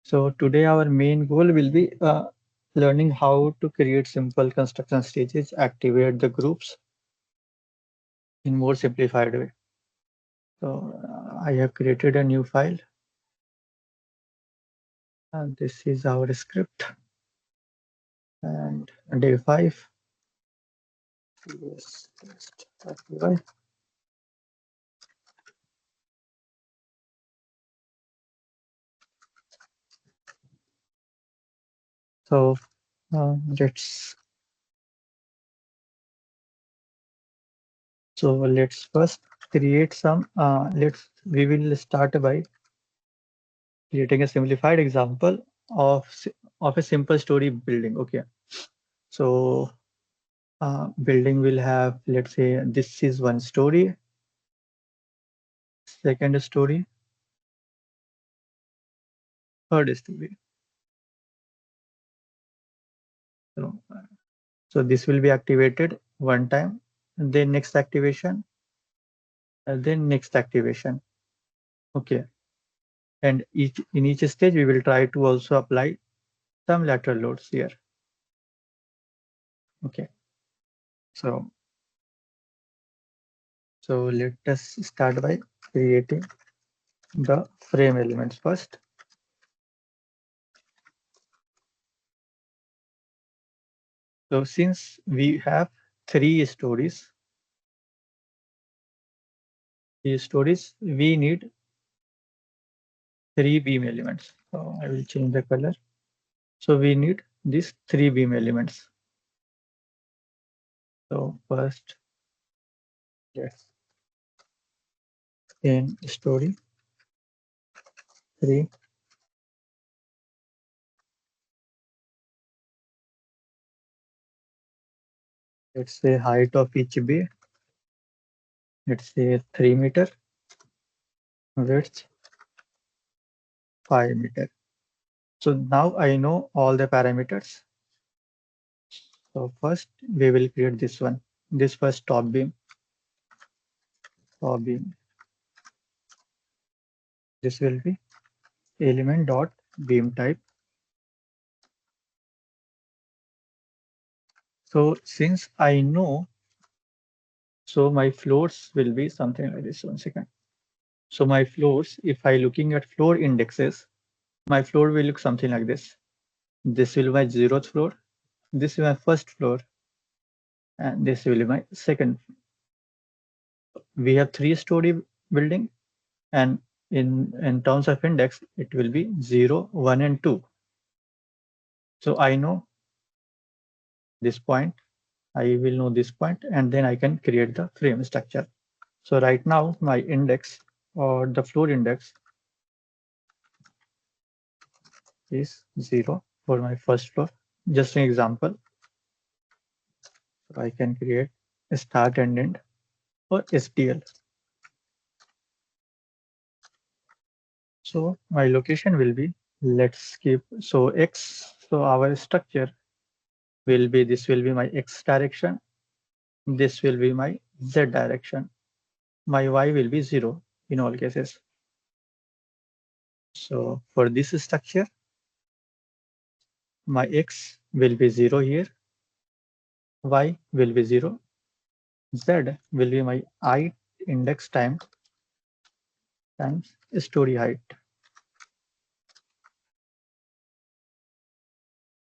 So today our main goal will be learning how to create simple construction stages, activate the groups in more simplified way. So I have created a new file and this is our script and day 5. Yes, so let's let's first create some we will start by creating a simplified example of a simple story building. Okay, so building will have, let's say this is one story, second story, third story. So, so this will be activated one time, and then next activation, and then next activation. Okay, and in each stage we will try to also apply some lateral loads here. Okay, so let us start by creating the frame elements first. So since we have three stories, we need three beam elements. So I will change the color. So we need these three beam elements. So first, let's in story 3. Let's say height of each bay. Let's say 3 meter. Width 5 meter. So now I know all the parameters. So first we will create this one. This first top beam. Top beam. This will be element dot beam type. So since I know, so my floors will be something like this. 1 second. So my floors, if I looking at floor indexes, my floor will look something like this. This will be my 0th floor. This is my first floor. And this will be my second. We have 3-story building, and in terms of index, it will be 0, 1, and 2. So I know this point. I will know this point, and then I can create the frame structure. So right now my index or the floor index is 0 for my first floor. Just an example. So I can create a start and end or STL. So my location will be, let's keep, so X, so our structure will be, this will be my X direction. This will be my Z direction. My Y will be 0 in all cases. So for this structure, my X will be 0 here. Y will be 0. Z will be my I index times story height.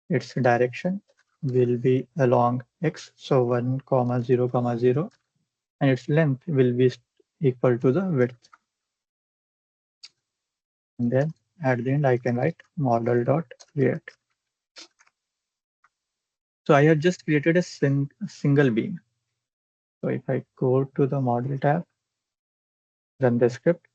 Its direction will be along X, so 1, 0, 0, and its length will be equal to the width. And then at the end I can write model dot create. So I have just created a single beam. So if I go to the model tab, run the script.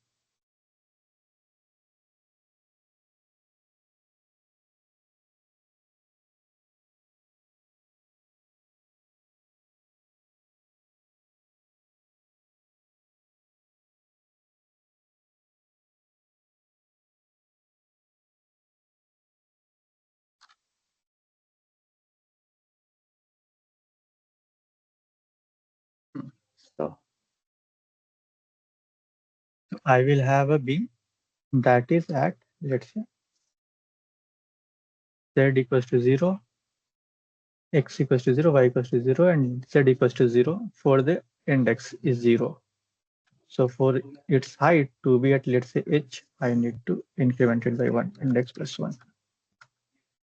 So I will have a beam that is at, let's say, z equals to 0, x equals to 0, y equals to 0, and z equals to 0 for the index is 0. So for its height to be at, let's say, h, I need to increment it by 1, index plus 1.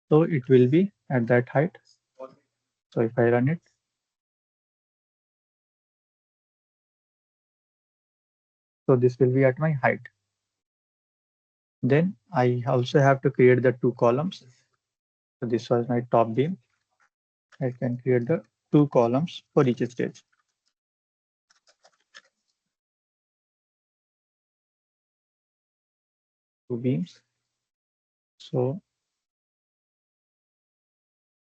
So it will be at that height. So if I run it, so this will be at my height. Then I also have to create the two columns. So this was my top beam. I can create the two columns for each stage. Two beams. So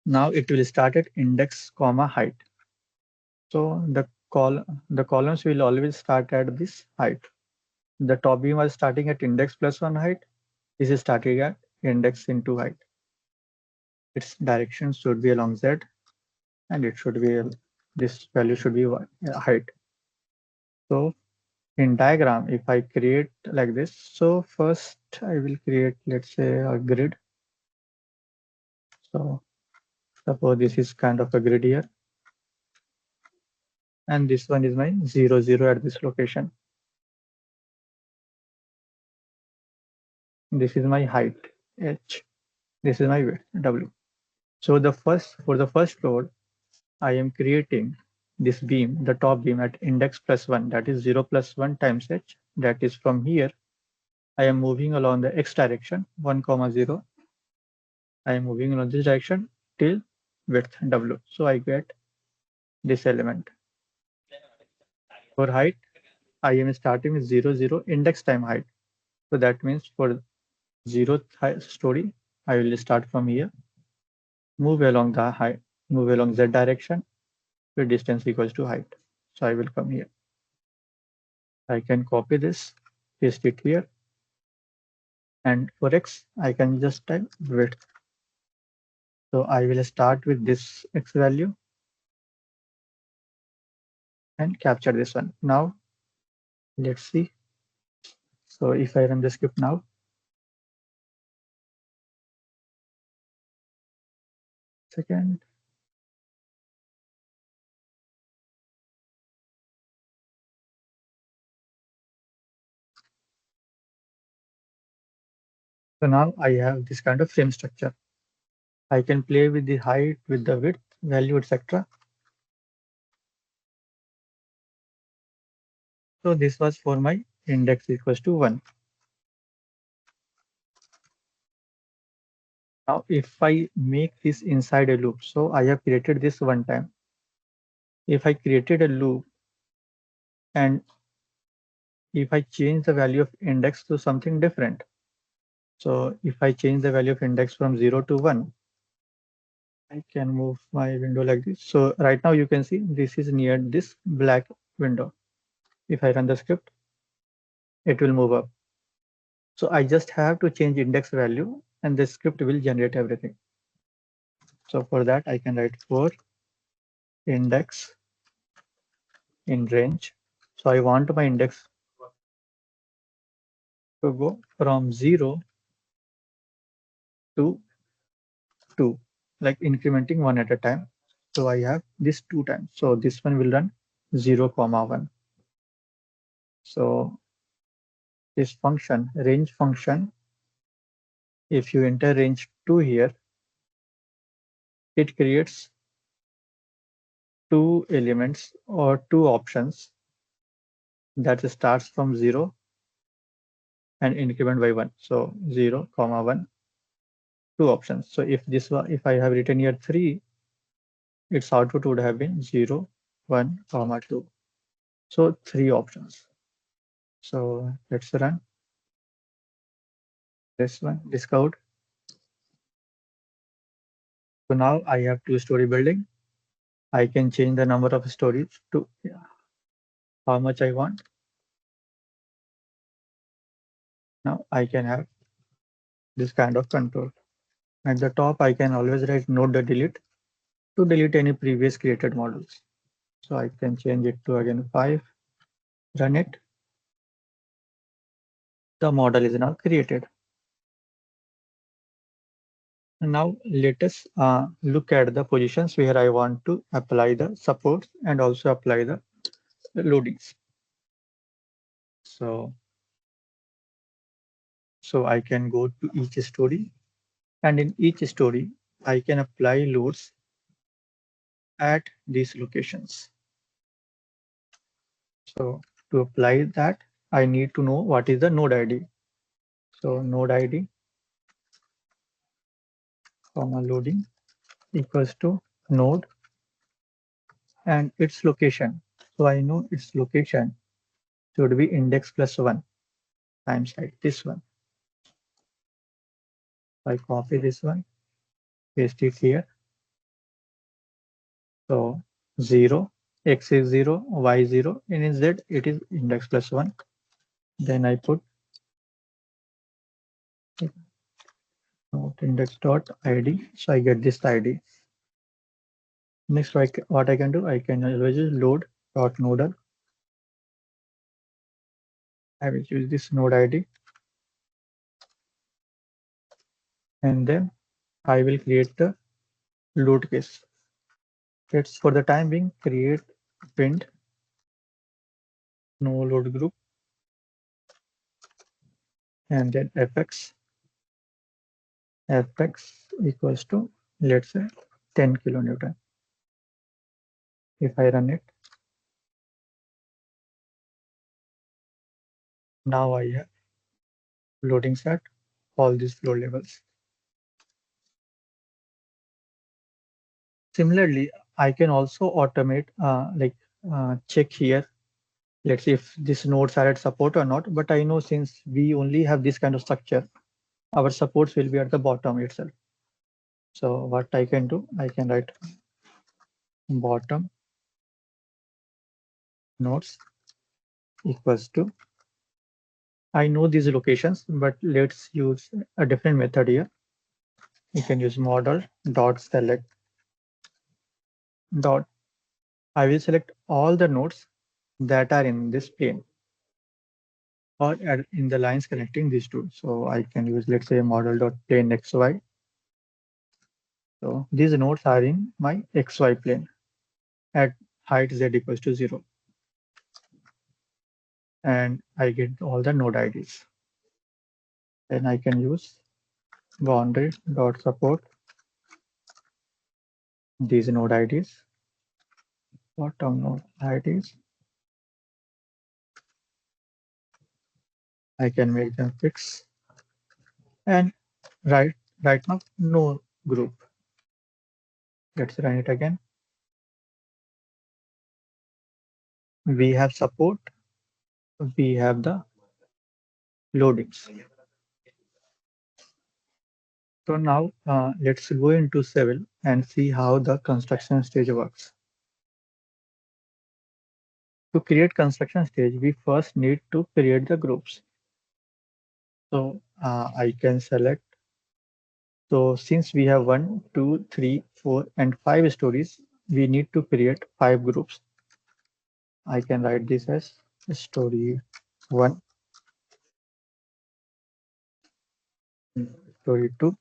now it will start at index comma height. So the columns will always start at this height. The top beam was starting at index plus 1 height. This is starting at index into height. Its direction should be along z, and it should be this value should be height. So in diagram, if I create like this, so first I will create, let's say, a grid. So suppose this is kind of a grid here, and this one is my 0, 0 at this location. This is my height h. This is my width w. So for the first floor, I am creating this beam, the top beam at index plus 1, that is 0 plus 1 times h. That is from here. I am moving along the x direction, 1, 0. I am moving along this direction till width w. So I get this element. For height, I am starting with 0, 0 index time height. So that means for 0th story, I will start from here, move along the height, move along z direction, where distance equals to height. So I will come here. I can copy this, paste it here. And for x, I can just type width. So I will start with this x value and capture this one. Now, let's see. So if I run the script now, second. So now I have this kind of frame structure. I can play with the height, with the width, value, etc. So this was for my index equals to 1. Now if I make this inside a loop, so I have created this one time. If I created a loop and if I change the value of index to something different, so if I change the value of index from 0 to 1, I can move my window like this. So right now you can see this is near this black window. If I run the script, it will move up. So I just have to change index value and the script will generate everything. So for that, I can write for index in range. So I want my index to go from 0 to 2, like incrementing one at a time. So I have this 2 times. So this one will run 0, 1. So this function, range function, if you enter range 2 here, it creates 2 elements or 2 options that starts from 0 and increment by 1. So 0, 1, 2 options. So if this was, if I have written here 3, its output would have been 0, 1, 2. So 3 options. So let's run this one, this code. So now I have 2-story building. I can change the number of stories to how much I want. Now I can have this kind of control. At the top, I can always write node delete to delete any previous created models. So I can change it to again 5, run it. The model is now created. Now let us look at the positions where I want to apply the supports and also apply the loadings. So, I can go to each story, and in each story, I can apply loads at these locations. So to apply that, I need to know what is the node ID. So node ID comma loading equals to node and its location. So I know its location should be index plus 1 times height, this one. I copy this one, paste it here. So 0, x is 0, y 0, and in z it is index plus 1. Then I put index dot id, so I get this id. Next, what I can do, I can always use load dot nodal. I will use this node id, and then I will create the load case. Let's for the time being create print no load group and then fx equals to, let's say, 10 kilonewton. If I run it, now I have loadings at all these floor levels. Similarly, I can also automate check here. Let's see if these nodes are at support or not. But I know since we only have this kind of structure, our supports will be at the bottom itself. So what I can do, I can write bottom nodes equals to, I know these locations, but let's use a different method here. You can use model dot select dot. I will select all the nodes that are in this plane or in the lines connecting these two. So I can use, let's say, model dot plane xy. So these nodes are in my xy plane at height z equals to 0. And I get all the node IDs. Then I can use boundary dot support these node IDs, bottom node IDs. I can make them fixed and right now no group. Let's run it again. We have support, we have the loadings. So now let's go into Civil and see how the construction stage works. To create construction stage, we first need to create the groups. So I can select. So since we have 1, 2, 3, 4, and 5 stories, we need to create 5 groups. I can write this as story 1, story 2,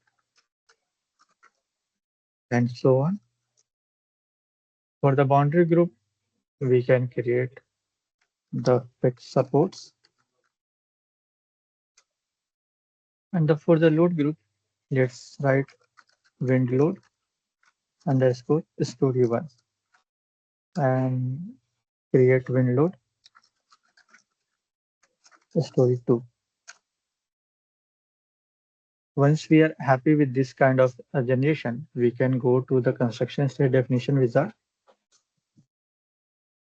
and so on. For the boundary group, we can create the fixed supports. And for the load group, let's write wind load underscore story 1 and create wind load story 2. Once we are happy with this kind of generation, we can go to the construction state definition wizard.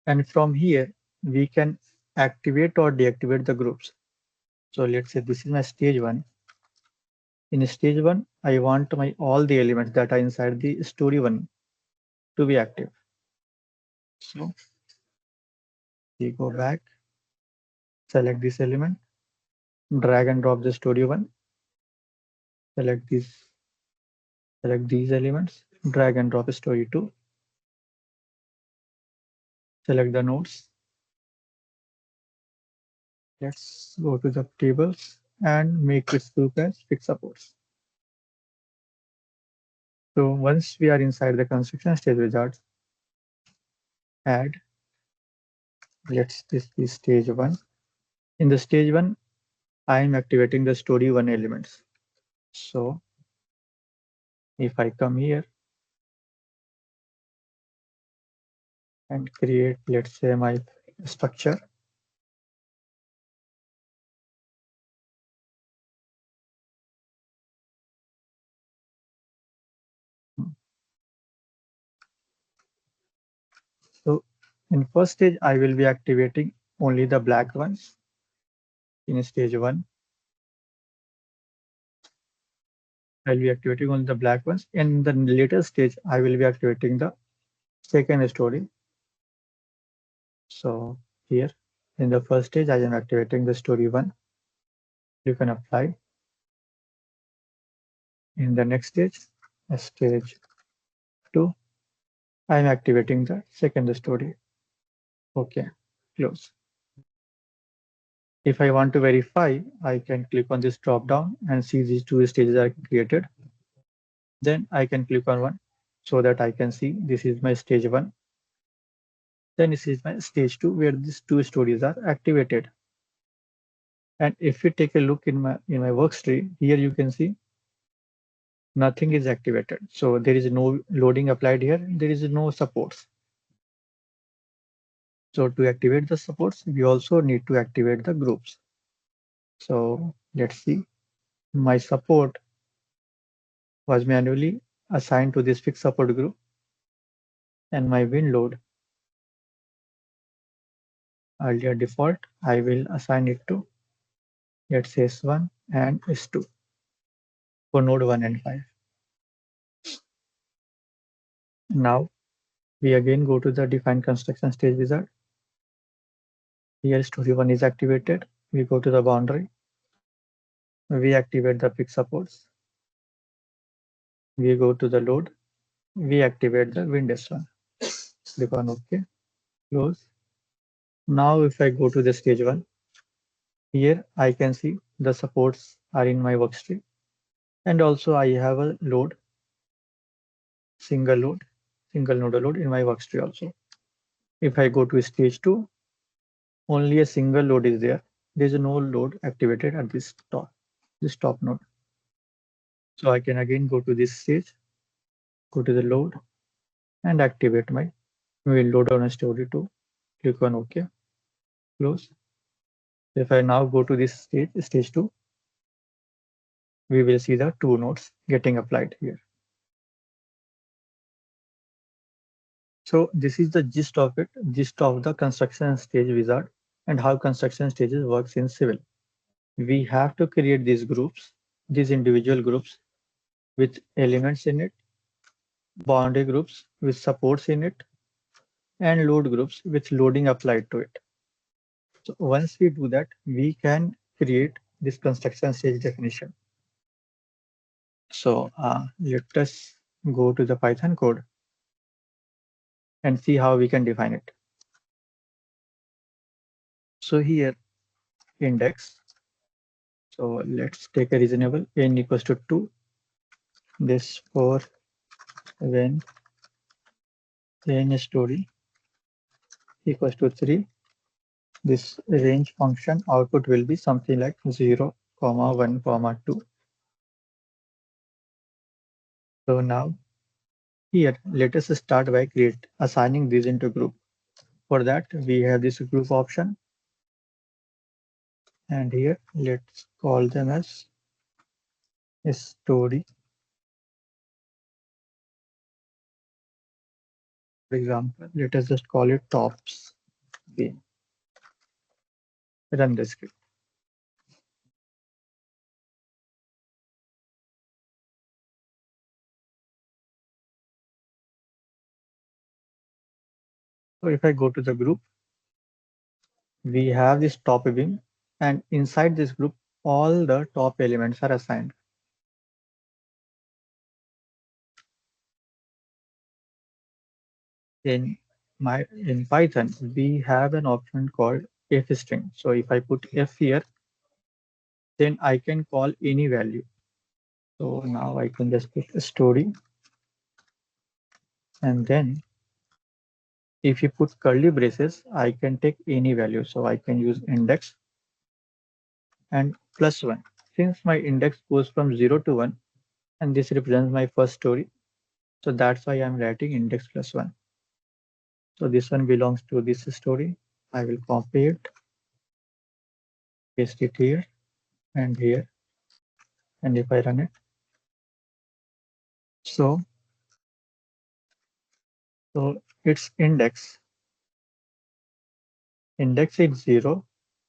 And from here, we can activate or deactivate the groups. So let's say this is my stage 1. In stage 1, I want my all the elements that are inside the story 1 to be active. So we go back, select this element, drag and drop the story 1, select these elements, drag and drop story 2, select the nodes. Let's go to the tables and make this group as fixed supports. So once we are inside the construction stage wizard, add, let's this be stage 1. In the stage 1, I am activating the story 1 elements. So if I come here and create, let's say, my structure, so in first stage, I will be activating only the black ones. In stage 1, I'll be activating only the black ones. In the later stage, I will be activating the second story. So here in the first stage, I am activating the story 1. You can apply. In the next stage, stage 2, I am activating the second story. Okay, close. If I want to verify, I can click on this drop down and see these two stages are created. Then I can click on one so that I can see this is my stage 1. Then this is my stage 2 where these two stories are activated. And if we take a look in my work tree, here you can see nothing is activated. So there is no loading applied here. There is no supports. So to activate the supports, we also need to activate the groups. So let's see. My support was manually assigned to this fixed support group, and my wind load, earlier default, I will assign it to, let's say, S1 and S2 for node 1 and 5. Now we again go to the define construction stage wizard. Here story 1 is activated. We go to the boundary. We activate the fixed supports. We go to the load. We activate the wind S1. Click on OK. Close. Now if I go to the stage 1, here I can see the supports are in my workstream, and also I have a load, single nodal load in my workstream also. If I go to stage 2, only a single load is there. There is no load activated at this top node. So I can again go to this stage, go to the load, and activate my will load on a story 2. Click on OK. Close. If I now go to this stage 2, we will see the two nodes getting applied here. So this is the gist of the construction stage wizard and how construction stages works in civil. We have to create these groups, these individual groups with elements in it, boundary groups with supports in it, and load groups with loading applied to it. So once we do that, we can create this construction stage definition. So let us go to the Python code and see how we can define it. So here, index. So let's take a reasonable n equals to 2. This for when n story equals to 3. This range function output will be something like 0, 1, 2. So now here, let us start by assigning these into group. For that, we have this group option. And here, let's call them as story. For example, let us just call it tops beam. Run the script. So if I go to the group, we have this top beam, and inside this group, all the top elements are assigned. In Python, we have an option called f string. So if I put f here, then I can call any value. So now I can just put a story And then if you put curly braces, I can take any value. So I can use index and +1. Since my index goes from 0 to 1, and this represents my first story, so that's why I'm writing index +1. So this one belongs to this story. I will copy it, paste it here and here. And if I run it, so its index is 0,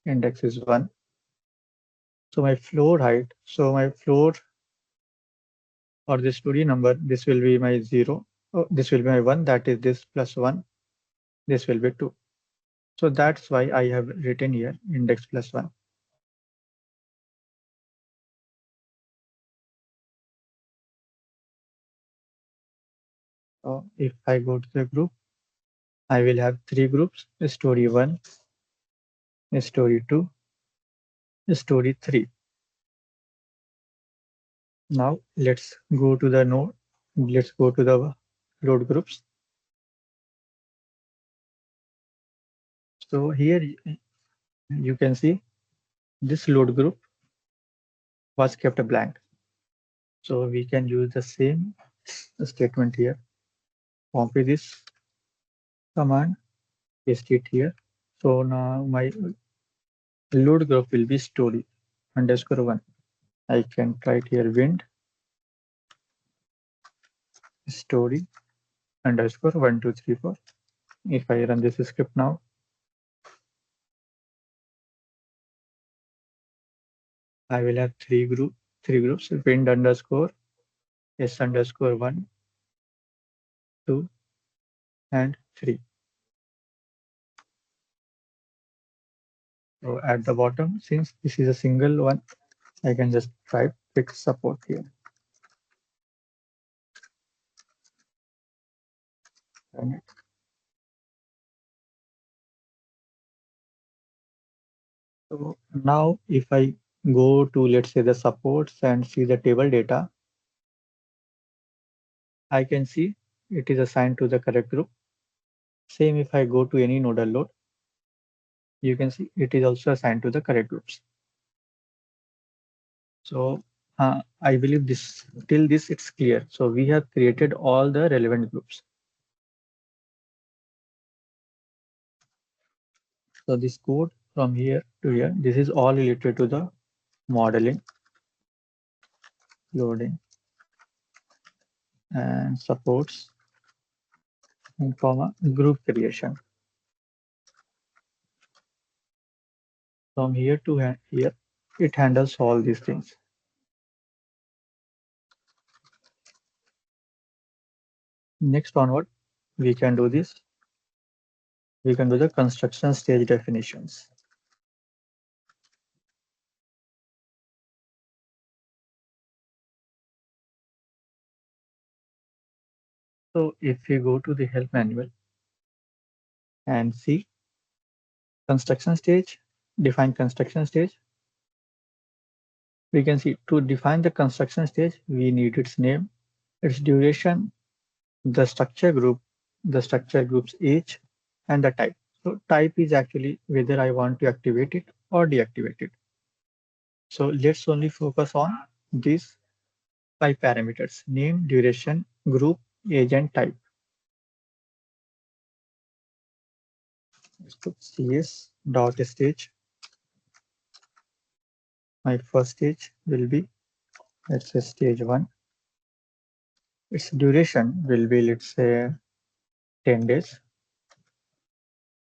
index is 1. So my floor height, so my floor or the story number, this will be my 0. Oh, this will be my 1, that is this +1. This will be 2. So that's why I have written here index +1. So if I go to the group, I will have 3 groups: story 1, story 2, story 3. Now let's go to the node. Let's go to the load groups. So here you can see this load group was kept blank. So we can use the same statement here. Copy this command, paste it here. So now my load group will be story _1. I can write here wind story _1, 2, 3, 4. If I run this script now, I will have three groups: wind _ s _1, 2, and 3. So at the bottom, since this is a single one, I can just type fix support here. So now if I go to, let's say, the supports and see the table data, I can see it is assigned to the correct group. Same if I go to any nodal load, you can see it is also assigned to the correct groups. So I believe this till this it's clear. So we have created all the relevant groups. So this code from here to here, this is all related to the modeling, loading, and supports, and comma group creation. From here to here, it handles all these things. Next onward, we can do this. We can do the construction stage definitions. So if we go to the help manual and see construction stage, define construction stage, we can see to define the construction stage, we need its name, its duration, the structure group, the structure group's age, and the type. So type is actually whether I want to activate it or deactivate it. So let's only focus on these 5 parameters: name, duration, group, age, and type. Let's put cs dot stage. My first stage will be, let's say, stage 1. Its duration will be, let's say, 10 days.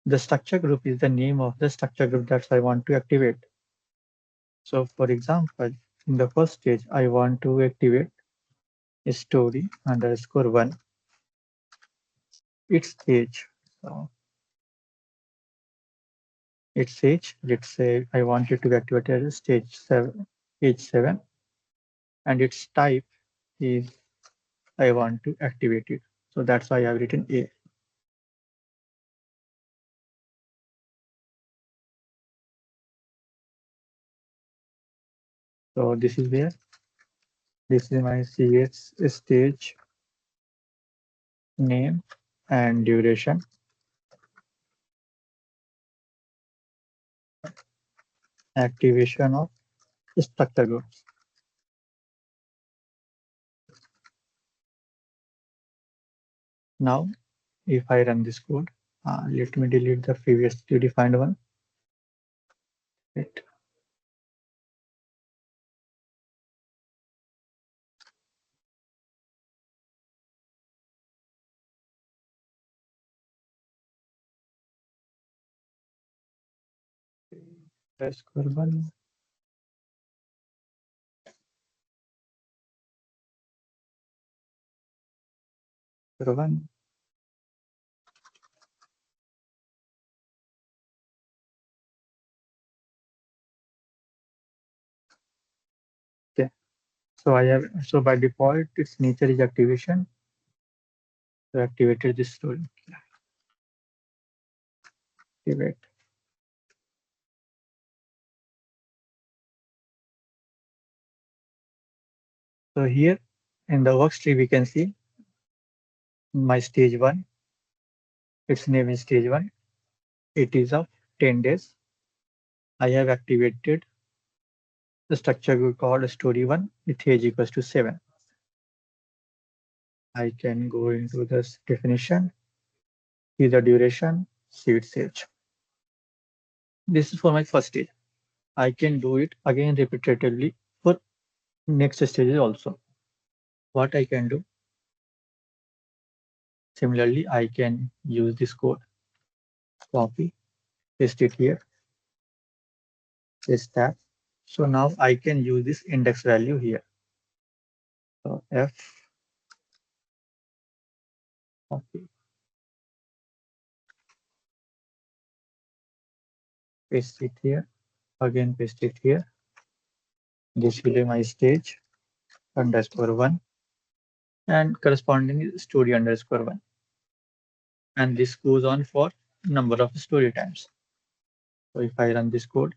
The structure group is the name of the structure group that I want to activate. So for example, in the first stage, I want to activate a story _1, its age. So its age, let's say I want it to be activated at stage 7, age 7, and its type is I want to activate it. So that's why I've written A. So this is where this is my CS stage name and duration. Activation of structure groups. Now, if I run this code, let me delete the previously defined one. Right. Underscore one. One. Okay. So by default, its nature is activation. So activated this story. Activate. So here in the works tree, we can see my stage one. Its name is stage one. It is of 10 days. I have activated the structure group called story one with age equals to 7. I can go into this definition, see the duration, see its age. This is for my first stage. I can do it again repetitively for next stages also. What I can do, similarly, I can use this code, copy, paste it here, paste that. So now I can use this index value here. So F, copy, paste it here, again paste it here. This will be my stage underscore one and corresponding is story underscore one. And this goes on for number of story times. So if I run this code,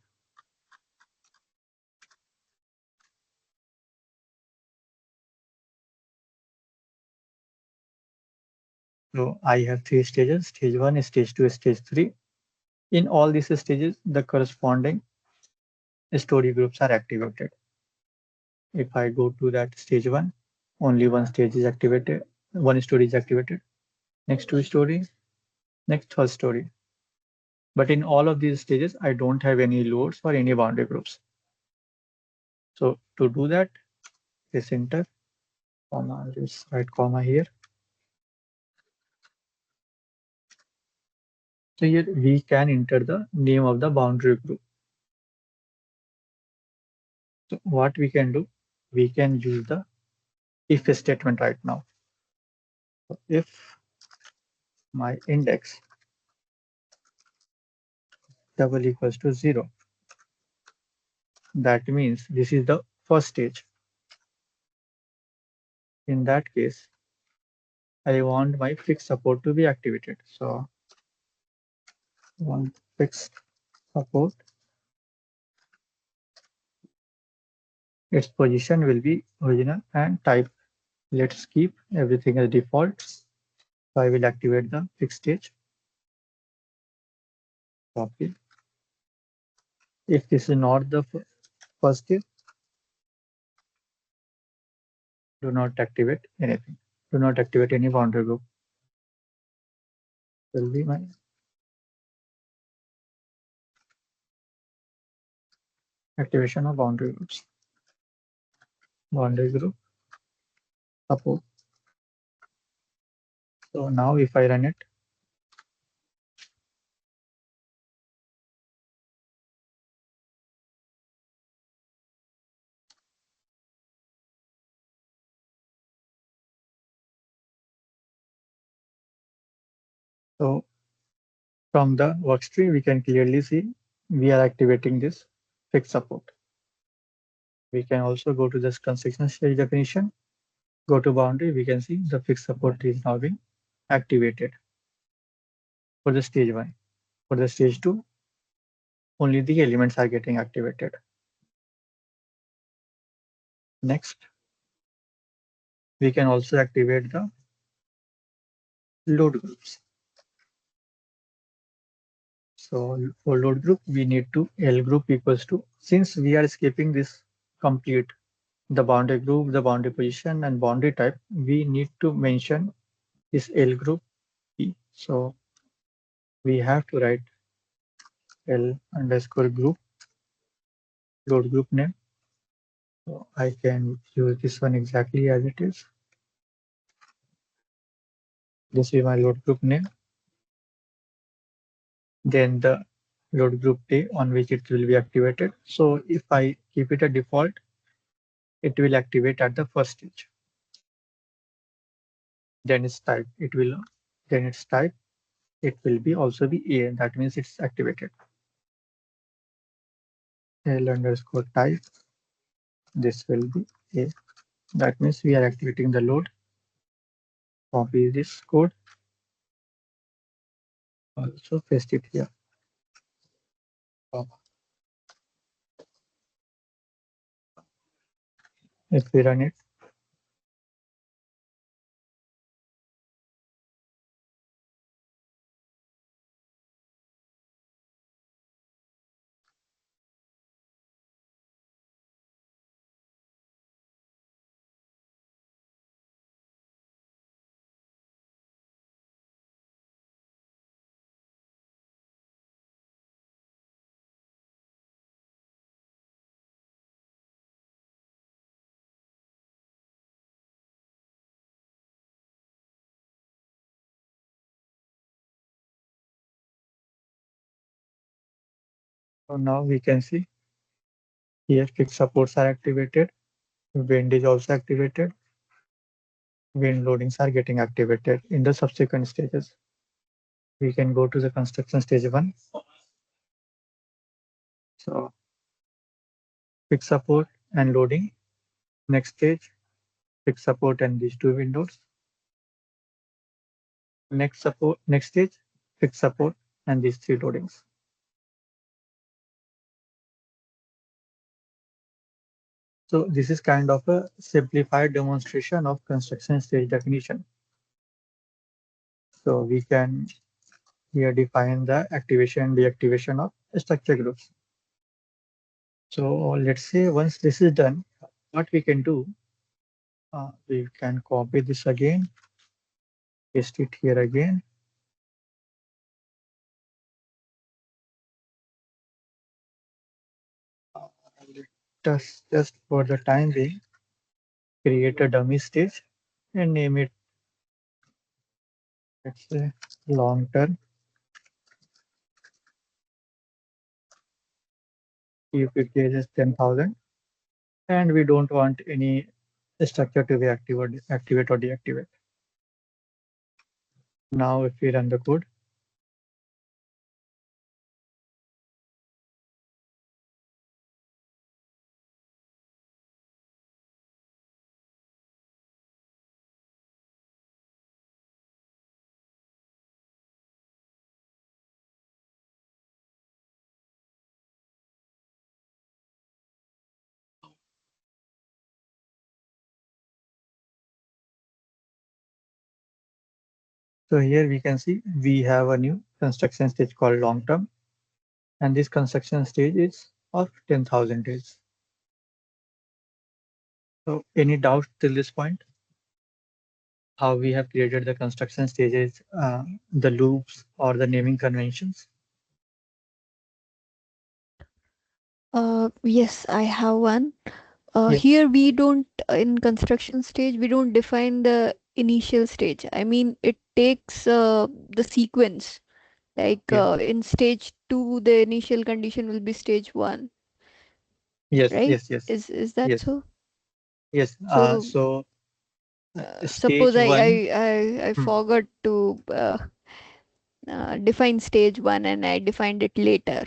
so I have 3 stages, stage 1, stage 2, stage 3. In all these stages, the corresponding story groups are activated. If I go to that stage 1, only one stage is activated, one story is activated, next 2 stories, next 3rd story. But in all of these stages, I don't have any loads or any boundary groups. So to do that, press enter, comma, just write comma here. So here we can enter the name of the boundary group. So what we can do, we can use the if statement right now. So if my index double equals to 0, that means this is the first stage. In that case, I want my fixed support to be activated. So want fixed support. Its position will be original and type. Let's keep everything as default. So I will activate the fixed stage. Copy. If this is not the first stage, do not activate anything. Do not activate any boundary group. Will be my activation of boundary groups. Boundary group support. So now if I run it, so from the workstream, we can clearly see we are activating this fixed support. We can also go to this construction stage definition, go to boundary, we can see the fixed support is now being activated for the stage 1. For the stage 2, only the elements are getting activated. Next, we can also activate the load groups. So for load group, we need to L group equals to, since we are skipping this complete, the boundary group, the boundary position, and boundary type, we need to mention this L group P. So we have to write L underscore group, load group name. So I can use this one exactly as it is. This is my load group name. Then the load group day on which it will be activated. So if I keep it a default, it will activate at the first stage. Then its type, then its type, it will be also be A. That means it's activated. L underscore type, this will be A. That means we are activating the load. Copy this code, also paste it here. If we run it, so now we can see here fixed supports are activated, wind is also activated, wind loadings are getting activated in the subsequent stages. We can go to the construction stage 1. So fixed support and loading. Next stage, fixed support and these two windows. Next stage, fixed support and these three loadings. So this is kind of a simplified demonstration of construction stage definition. So we can here define the activation and deactivation of structure groups. So let's say once this is done, what we can do, we can copy this again, paste it here again. Let us just for the time being create a dummy stage and name it, let's say, long term. If it is 10,000 and we don't want any structure to be activate or deactivate. Now if we run the code, so here we can see we have a new construction stage called long term, and this construction stage is of 10,000 days. So any doubts till this point? How we have created the construction stages, the loops or the naming conventions? Yes, I have one. Yes, Here we don't, in construction stage, we don't define the initial stage. I mean, it takes the sequence. Like yes, in stage 2, the initial condition will be stage 1, yes, right? yes, yes, Is that yes, so? yes. So So suppose stage one. I Hmm. forgot to define stage 1 and I defined it later.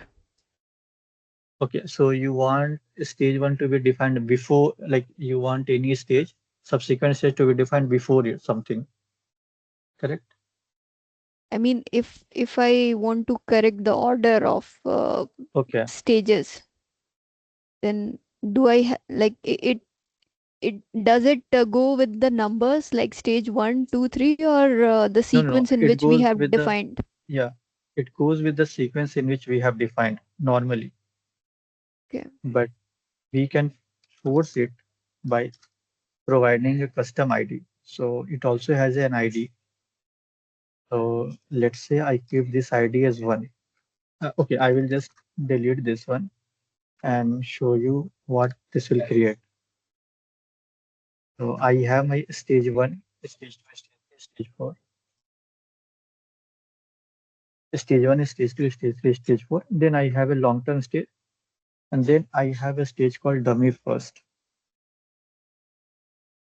Okay, so you want stage one to be defined before, like you want any stage, subsequent stage to be defined before something, correct? I mean, if I want to correct the order of Okay, stages, then do I like it? does it go with the numbers like stage 1, 2, 3, or the No, sequence in it which we goes have with the, defined? yeah, it goes with the sequence in which we have defined normally, Okay. but we can force it by providing a custom ID. So it also has an ID. So let's say I keep this ID as 1. Okay, I will just delete this one and show you what this will create. So I have my stage 1, stage 2, stage 3, stage 4. Stage 1, stage 2, stage 3, stage 4. Then I have a long-term stage, and then I have a stage called dummy first.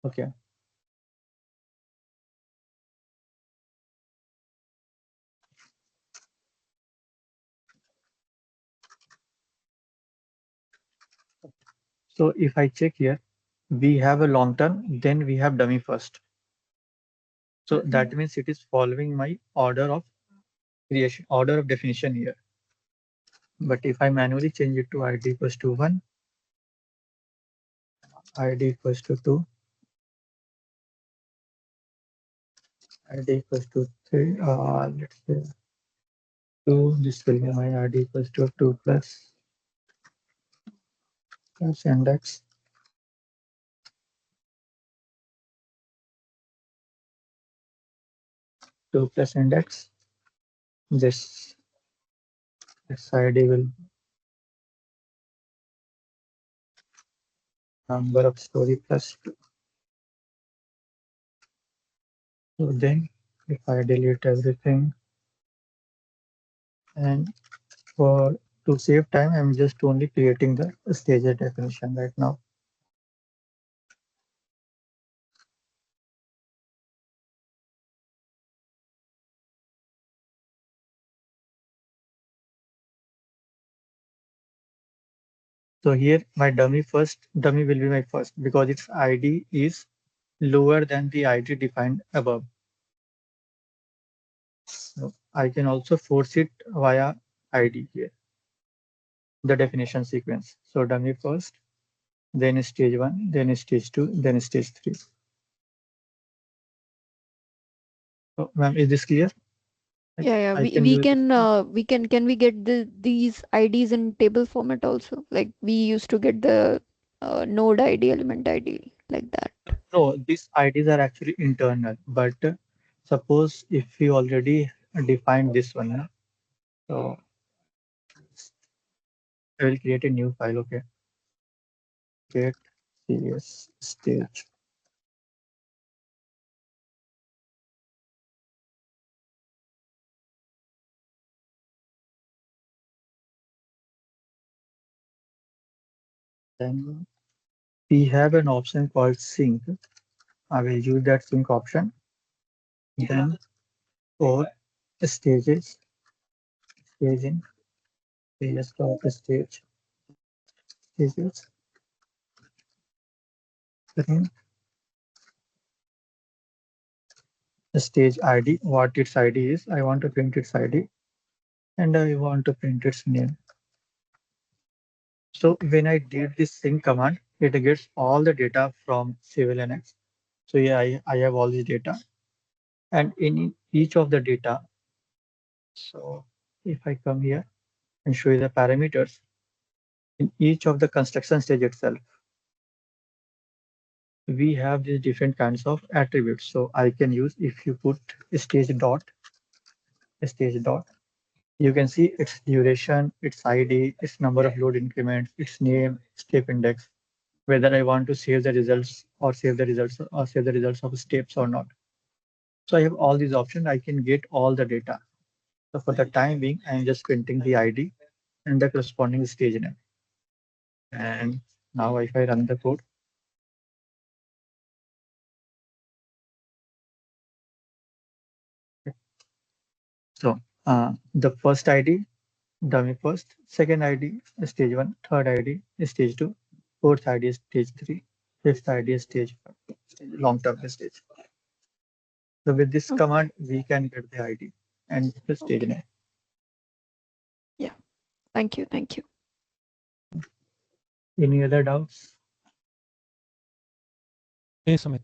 Okay. So if I check here, we have a long term, then we have dummy first. So that means it is following my order of creation, order of definition here. But if I manually change it to ID equals to 1, ID equals to 2, ID equals to 3, let's say 2, this will be my ID equals to 2 plus index, 2 plus index. This, this ID will number of story plus 2. So then if I delete everything, and for to save time, I'm just only creating the stage definition right now. So here my dummy will be my first because its ID is lower than the ID defined above. So I can also force it via ID here, the definition sequence. So dummy first, then stage 1, then stage 2, then stage 3. So, ma'am, is this clear? Yeah, I can we use. can can we get these IDs in table format also? Like we used to get the node ID, element ID, like that. No, these IDs are actually internal, but suppose if we already defined this one, so I will create a new file, okay? Get CS stage. Then we have an option called sync. I will use that sync option. Then for stages, staging, we just stop the stages. Then the stage ID, what its ID is. I want to print its ID and I want to print its name. So when I did this sync command, it gets all the data from Civil NX. So yeah, I have all this data, and in each of the data, so if I come here and show you the parameters, in each of the construction stage itself, we have these different kinds of attributes. So I can use, if you put stage dot, you can see its duration, its ID, its number of load increments, its name, step index, whether I want to save the results or save the results or save the results of steps or not. So I have all these options. I can get all the data. So for the time being, I'm just printing the ID and the corresponding stage name. And now if I run the code, so the first ID, dummy first, second ID, stage 1, third ID, stage 2, fourth ID, stage 3, fifth ID, stage 5, long-term stage. So with this Okay. command, we can get the ID and the stage Okay. name. Yeah. Thank you. Thank you. Any other doubts? Hey Sumit,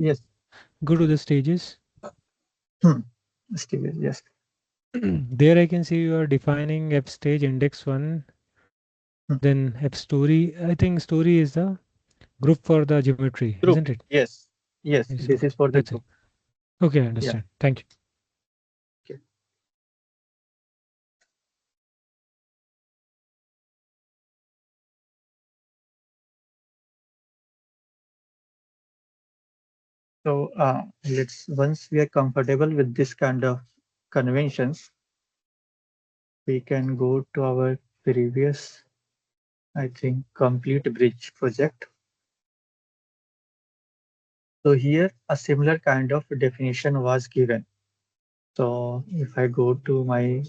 Yes. go to the stages. Stages, yes. There I can see you are defining app stage index 1, Hmm. then app story. I think story is the group for the geometry, Group. isn't it? Yes. Yes. Yes, This okay. is for the That's it. group. Okay, I Yeah. understand. Thank you. Okay. So let's once we are comfortable with this kind of conventions, we can go to our previous, I think, complete bridge project. So here a similar kind of definition was given. So if I go to my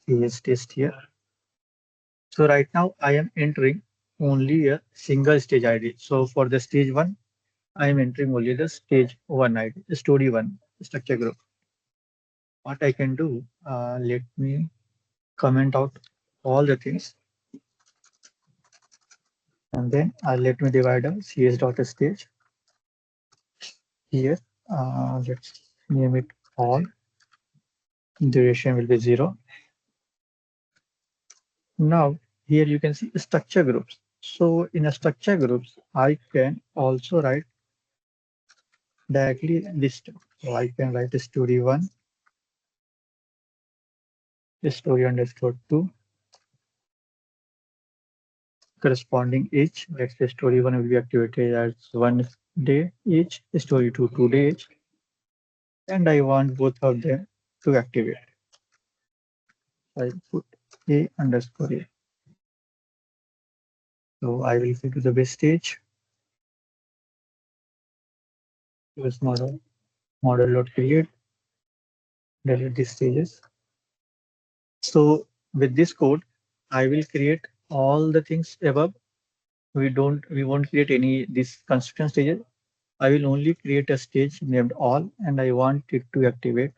CS test here, so right now I am entering only a single stage ID. So for the stage one, I am entering only the stage one ID, story one structure group. What I can do, let me comment out all the things, and then let me divide a CS dot stage here. Let's name it all. Duration will be 0. Now here you can see structure groups. So in a structure groups, I can also write directly this. So I can write story one, story underscore two, corresponding age. Let's say story one will be activated as 1 day each, story two 2 day each, and I want both of them to activate. I put a underscore a. So I will go to the base stage, use model load create, delete these stages. So with this code, I will create all the things above. We won't create any this construction stages. I will only create a stage named all, and I want it to activate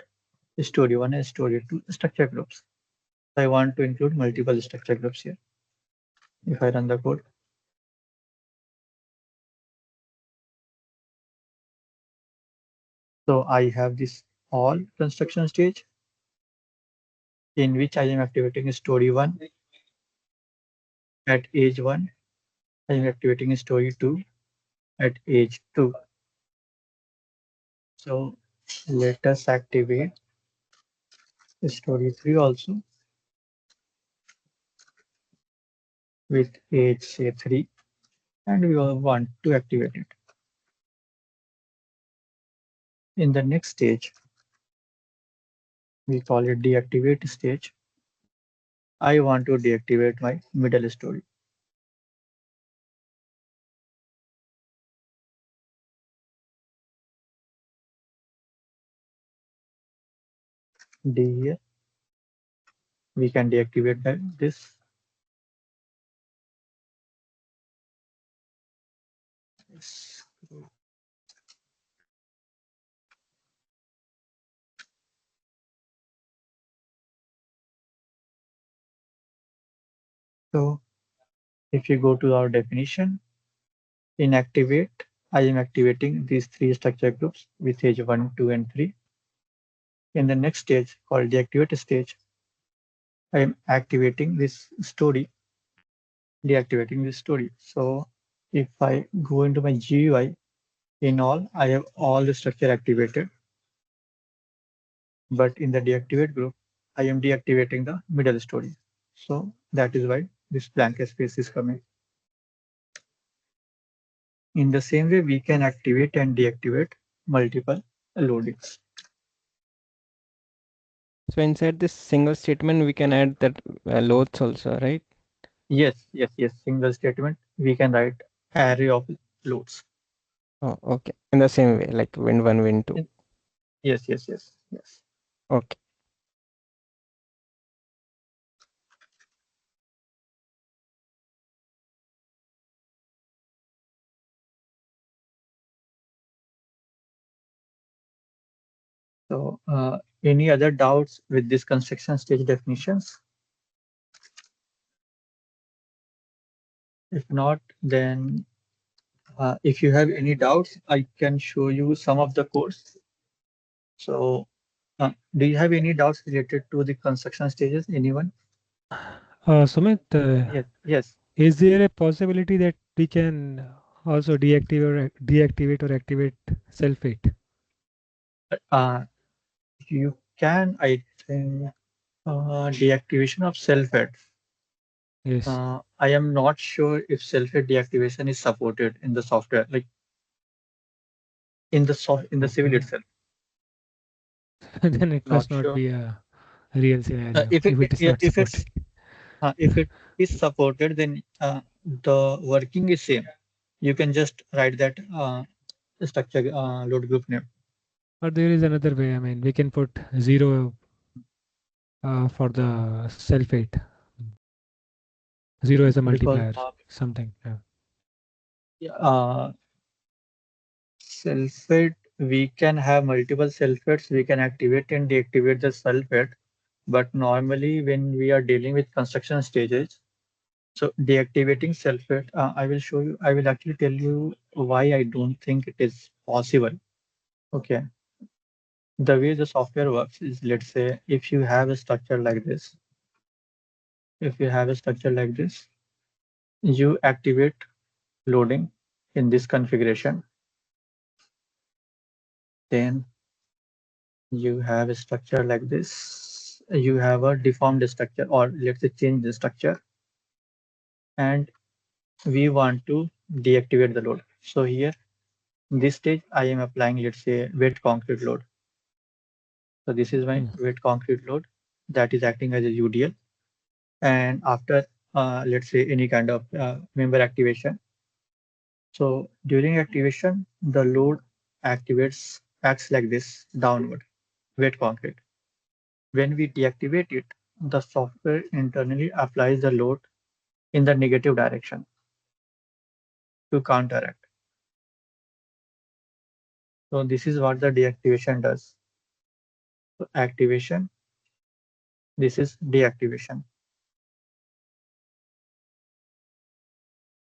story one and story two structure groups. I want to include multiple structure groups here. If I run the code, so I have this all construction stage in which I am activating story one at age one. I am activating story two at age two. So let us activate story three also with age say 3, and we all want to activate it. In the next stage, we call it deactivate stage. I want to deactivate my middle story. D here, we can deactivate this. So if you go to our definition, in activate, I am activating these 3 structure groups with age 1, 2, and 3. In the next stage called deactivate stage, I am activating this story, deactivating this story. So if I go into my GUI, in all, I have all the structure activated, but in the deactivate group, I am deactivating the middle story. So that is why this blank space is coming. In the same way, we can activate and deactivate multiple loadings. So inside this single statement, we can add that loads also, right? Yes, yes, yes. Single statement, we can write array of loads. Oh, okay. In the same way, like win one, win two. Yes, yes, yes, yes. Okay. So any other doubts with this construction stage definitions? If not, then If you have any doubts, I can show you some of the codes. So, do you have any doubts related to the construction stages? Anyone? Sumit, Yes, yes. is there a possibility that we can also deactivate or activate sulfate? Uh, you can, I think, deactivation of sulfate. Yes. I am not sure if sulfate deactivation is supported in the software, like in the civil Okay. itself. Then it Not must not sure. be a real scenario if it is Yeah, not supported. if it is supported, then the working is same. You can just write that structure load group name. Or there is another way. I mean, we can put 0 for the sulfate. 0 as a Because multiplier, something. Yeah. yeah, sulfate, we can have multiple sulfates. We can activate and deactivate the sulfate. But normally, when we are dealing with construction stages, so deactivating sulfate, I will show you. I will actually tell you why I don't think it is possible. Okay. The way the software works is, let's say, if you have a structure like this, if you have a structure like this, you activate loading in this configuration, then you have a structure like this, you have a deformed structure, or let's say change the structure, and we want to deactivate the load. So here, in this stage, I am applying, let's say, wet concrete load. So this is my wet concrete load that is acting as a UDL. And after, let's say, any kind of member activation, so during activation, the load acts like this downward, wet concrete. When we deactivate it, the software internally applies the load in the negative direction to counteract. So this is what the deactivation does. So activation, this is deactivation.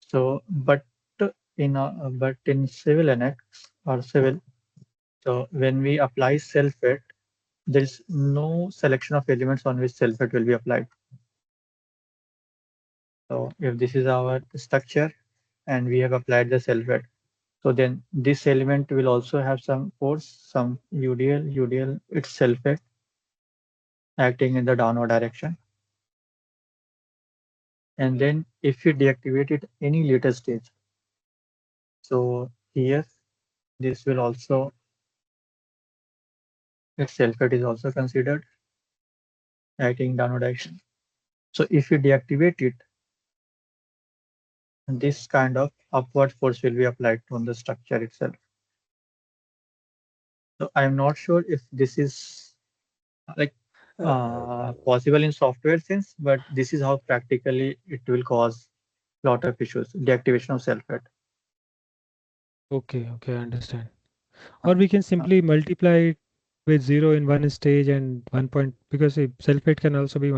So, but in civil annex or civil, so when we apply sulfate, there is no selection of elements on which sulfate will be applied. So if this is our structure and we have applied the sulfate, so then this element will also have some force, some UDL, it's sulfate acting in the downward direction. And then if you deactivate it any later stage, so here this will also, its sulfate is also considered acting downward direction. So if you deactivate it, this kind of upward force will be applied on the structure itself. So I'm not sure if this is like possible in software sense, but this is how practically it will cause a lot of issues. Deactivation of sulfate. Okay, I understand. Or we can simply multiply it with 0 in one stage and 1 point, because sulfate can also be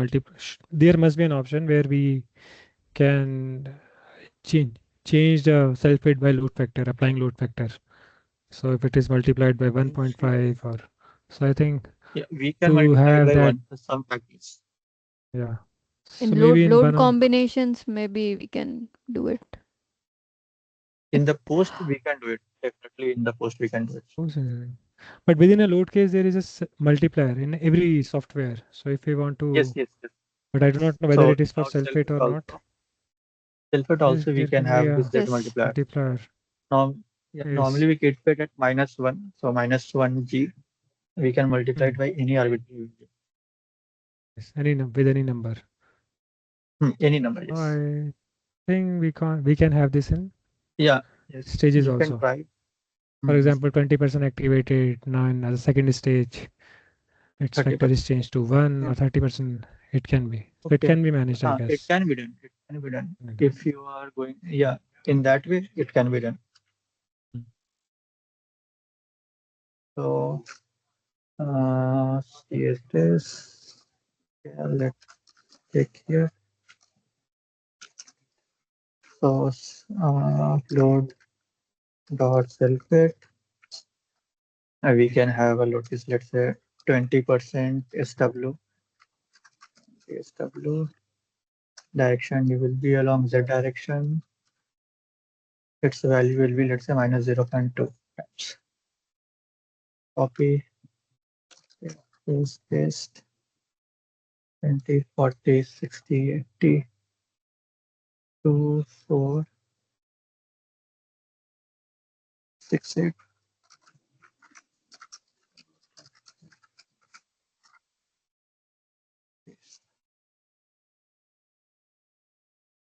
there must be an option where we can change change the sulfate by load factor, applying load factor. So if it is multiplied by 1.5, or so I think Yeah, we can to multiply it have by that, one some factors. yeah. In So maybe in load one of combinations, maybe we can do it. In the post, we can do it. Definitely in the post, we can do it. those, but within a load case there is a multiplier in every software. So if we want Yes, to, yes, yes. but I do not know whether So it is for without sulfate or not. sulfate Yes, also we there can can be have this a Z Yes. multiplier. multiplier. Yeah, Yes. normally we keep it at -1. So -1 G, we can multiply Hmm. it by any arbitrary value. Yes. With any number. Any number, yes. I think we can have this in Yeah, yes. stages You can also. try. For Mhm. example, 20% activated. Now in the second stage, its vector 30%. is changed to 1, or 30%. It can be. So it Okay. can be managed, I It guess. can be done. It can be done. Mm. If you are going, yeah, in that way, it can be done. Mm. So, CSS, yeah, let's check here. So, load. dot self-weight. We can have a lotus, let's say 20% SW. SW direction will be along Z direction. Its value will be, let's say, minus 0.2 times. Copy, paste, 20, 40, 60, 80, 2, 4, 6, 8.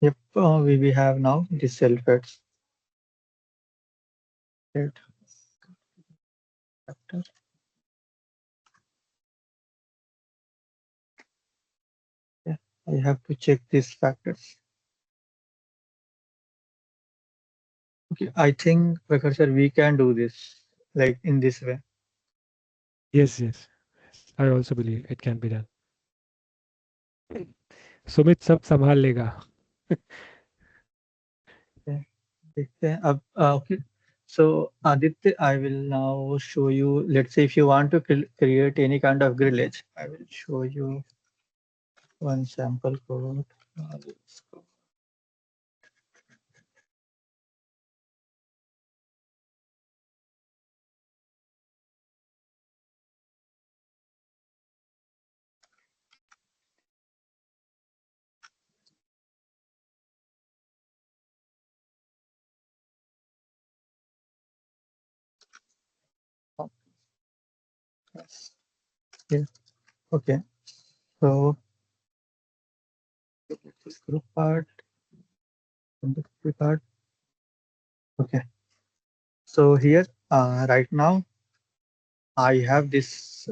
Yep, we have now the self-weights. Factor. Yeah, I have to check these factors. Okay, I think, Professor, we can do this like in this way. Yes, yes. I also believe it can be done. Sumit सब संभाल लेगा. देखते हैं अब okay. So Aditya, I will now show you. Let's say if you want to create any kind of grillage, I will show you one sample code. Let's go. Yes. Yeah. Okay. So this group part and the group part. Okay. So here, right now, I have this.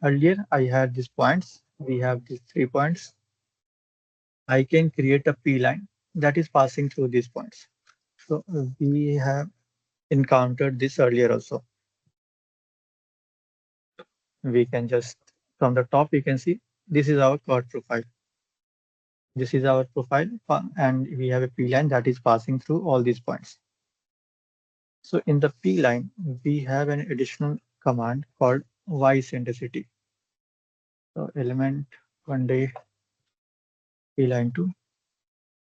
Earlier, I had these points. We have these 3 points. I can create a P line that is passing through these points. So we have encountered this earlier also. We can just, from the top, you can see this is our chord profile. This is our profile, and we have a P line that is passing through all these points. So in the P line, we have an additional command called Y eccentricity. So element 1 day P line 2.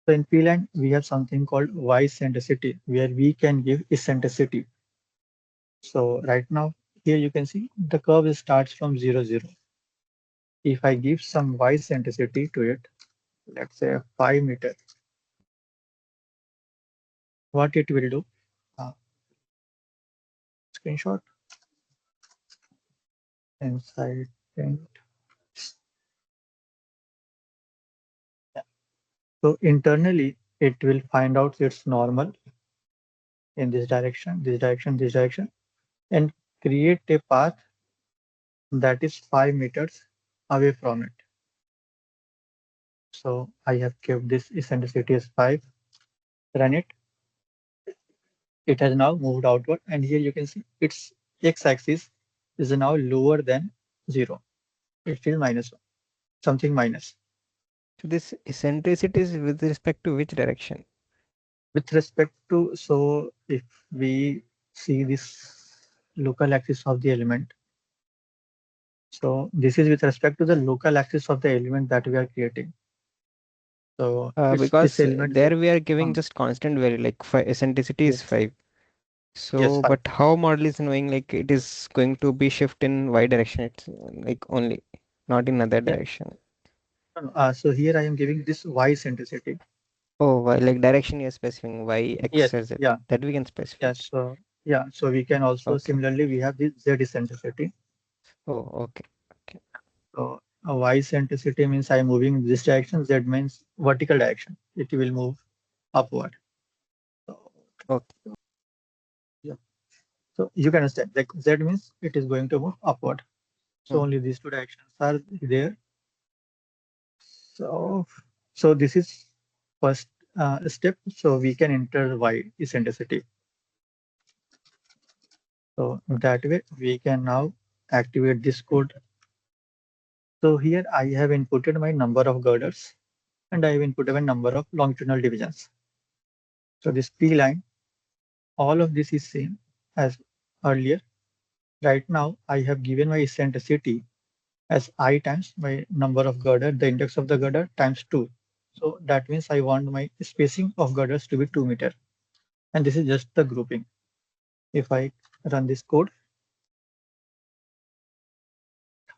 So in P line, we have something called Y eccentricity, where we can give eccentricity. So right now, here you can see the curve starts from 0, 0. If I give some Y eccentricity to it, let's say 5 meter, what it will do? Screenshot inside and yeah. So internally, it will find out its normal in this direction, this direction, this direction, and create a path that is 5 meters away from it. So I have kept this eccentricity as 5, run it. It has now moved outward, and here you can see its x-axis is now lower than 0. It's still -1, something minus. So this eccentricity is with respect to which direction? With respect to, so if we see this local axis of the element, so this is with respect to the local axis of the element that we are creating. So it's this Because element. there we are giving just constant value, like eccentricity is Yes. 5. Yes, So, 5. but how model is knowing like it is going to be shift in y direction? It's like only, not in other Yeah. direction. So here I am giving this Y eccentricity. Oh, y, like direction you're specifying, y, x, Yes. or z. Yeah. That we can specify. Yes. So yeah. So we can also Okay. similarly we have this Z eccentricity. Oh, okay. So a Y eccentricity means I am moving in this direction. Z means vertical direction. It will move upward. So, Okay. yeah. So you can understand like Z means it is going to move upward. So only these 2 directions are there. So this is first step. So we can enter Y eccentricity. So that way we can now activate this code. So here I have inputted my number of girders and I have inputted my number of longitudinal divisions. So this P line all of this is same as earlier. Right now, I have given my eccentricity as I times my number of girder, the index of the girder times 2. So that means I want my spacing of girders to be 2 meter. And this is just the grouping. If I run this code,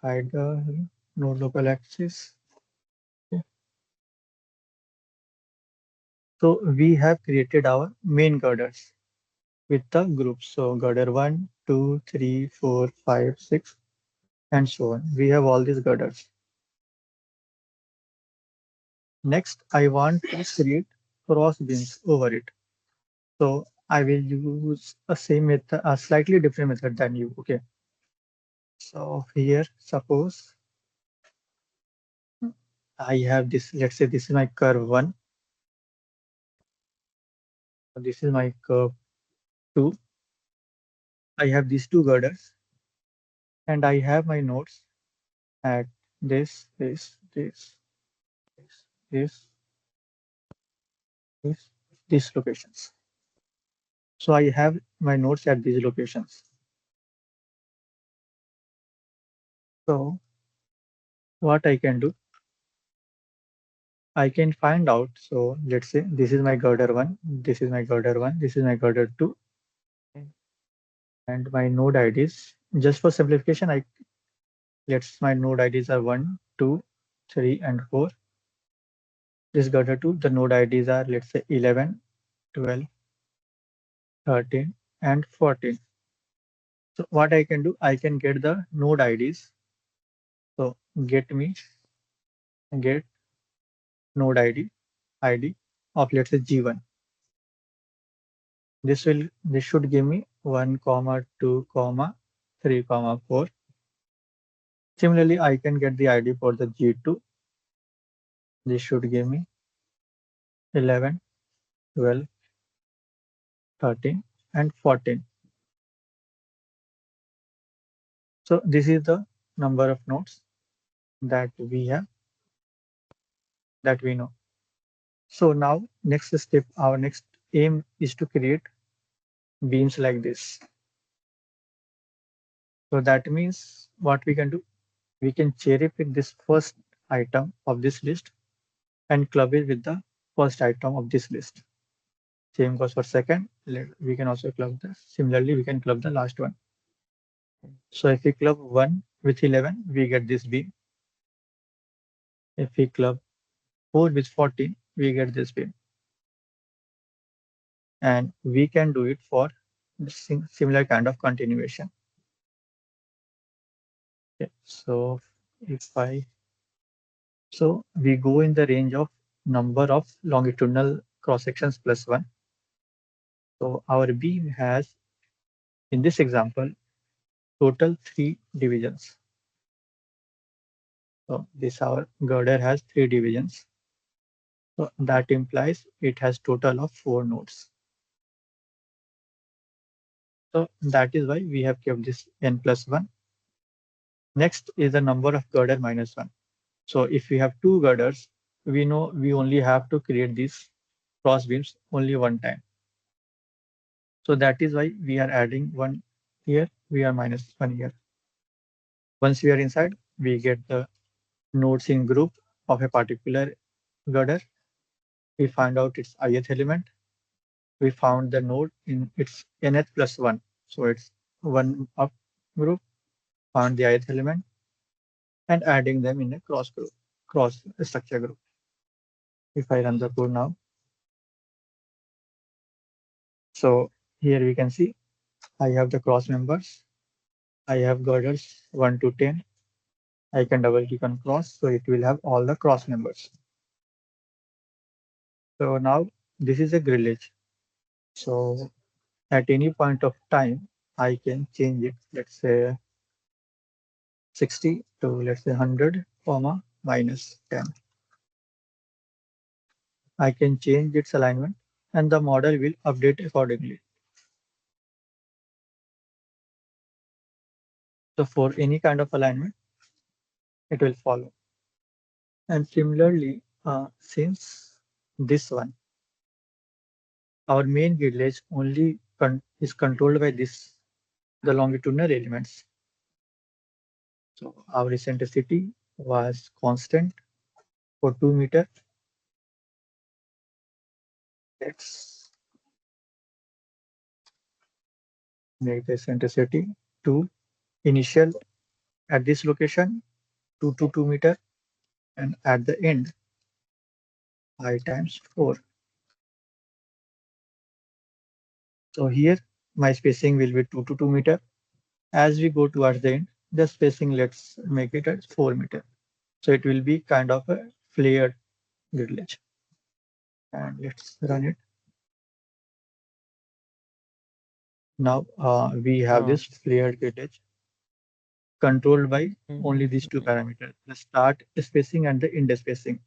hide the node local axis. Okay. So we have created our main girders with the groups. So girder 1, 2, 3, 4, 5, 6, and so on. We have all these girders. Next, I want to create cross beams over it. So I will use a same method, a slightly different method than you. Okay. So here, suppose I have this, let's say this is my curve 1. This is my curve 2. I have these two girders and I have my nodes at this, this, these locations. So I have my nodes at these locations. So what I can do, I can find out. So let's say this is my girder 1, this is my girder 1, this is my girder 2, and my node IDs. Just for simplification, let's my node IDs are 1, 2, 3, and 4. This girder 2, the node IDs are let's say 11, 12, 13, and 14. So what I can do, I can get the node IDs. So get node ID of let's say G1. This should give me 1, 2, 3, 4. Similarly, I can get the ID for the G2. This should give me 11, 12, 13, and 14. So this is the number of nodes that we have, that we know. So now next step, our next aim is to create beams like this. So that means what we can do, we can cherry pick this first item of this list and club it with the first item of this list. Same goes for second. We can also club this. Similarly, we can club the last one. So if we club 1 with 11, we get this beam. If we club 4 with 14, we get this beam. And we can do it for similar kind of continuation. Okay. So we go in the range of number of longitudinal cross sections plus 1. So our beam has, in this example, total 3 divisions. So this our girder has 3 divisions. So that implies it has total of 4 nodes. So that is why we have kept this n plus 1. Next is the number of girder minus 1. So if we have 2 girders, we know we only have to create these cross beams only one time. So that is why we are adding 1 here, we are minus 1 here. Once we are inside, we get the nodes in group of a particular girder. We find out its ith element. We found the node in its nth plus 1. So it's 1 up group, found the ith element, and adding them in a cross structure group. If I run the code now, so here we can see I have the cross members. I have girders 1 to 10. I can double click on cross, so it will have all the cross members. So now this is a grillage. So at any point of time, I can change it, let's say 60 to let's say 100, minus 10. I can change its alignment and the model will update accordingly. So for any kind of alignment, it will follow. And similarly, since this one, our main grillage only is controlled by this, the longitudinal elements. So our eccentricity was constant for 2 meters. Let's make the eccentricity to initial at this location 2 to 2 meter, and at the end I times 4. So here my spacing will be 2 to 2 meter. As we go towards the end, the spacing, let's make it at 4 meter. So it will be kind of a flared grillage. And let's run it. Now we have this flared grillage controlled by only these two parameters, the start spacing and the end spacing.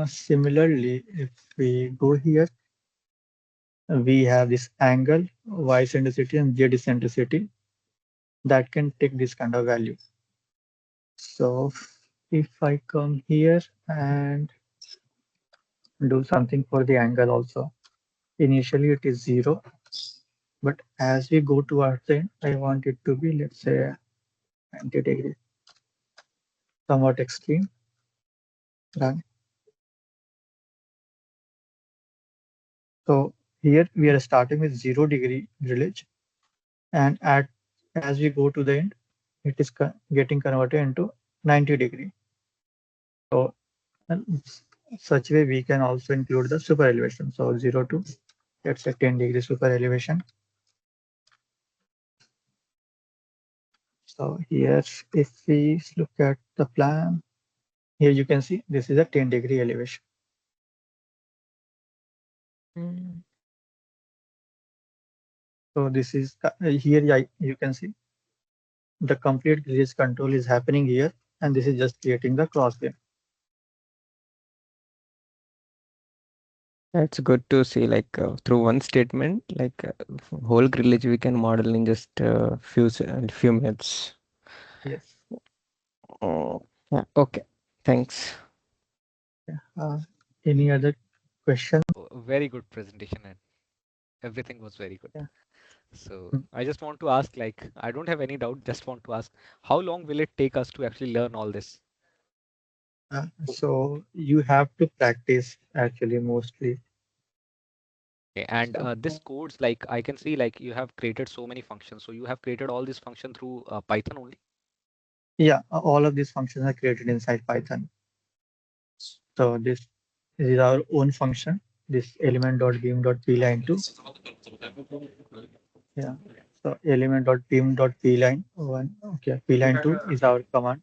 Similarly, if we go here, we have this angle, y eccentricity and z eccentricity that can take this kind of value. So if I come here and do something for the angle also, initially it is 0, but as we go towards the end, I want it to be, let's say, 90 degrees, somewhat extreme. Run. So here we are starting with 0 degree grillage, and as we go to the end, it is getting converted into 90 degree. So such way we can also include the super elevation. So 0 to, let's say, 10 degree super elevation. So here, if we look at the plan, here you can see this is a 10 degree elevation. So this is here you can see the complete grillage control is happening here, and this is just creating the crossbeam. That's good to see, like through one statement, like whole grillage we can model in just few minutes. Yes. Yeah. Okay. Thanks. Any other question? Very good presentation, and everything was very good. Yeah. So I just want to ask, like, I don't have any doubt, just want to ask, how long will it take us to actually learn all this? So you have to practice actually mostly. Okay, and this codes, like I can see, like you have created so many functions. So you have created all these functions through Python only? Yeah, all of these functions are created inside Python. So this is our own function, this element.beam.pline2. Yeah. So element.beam.pline1. Okay, pline2 is our command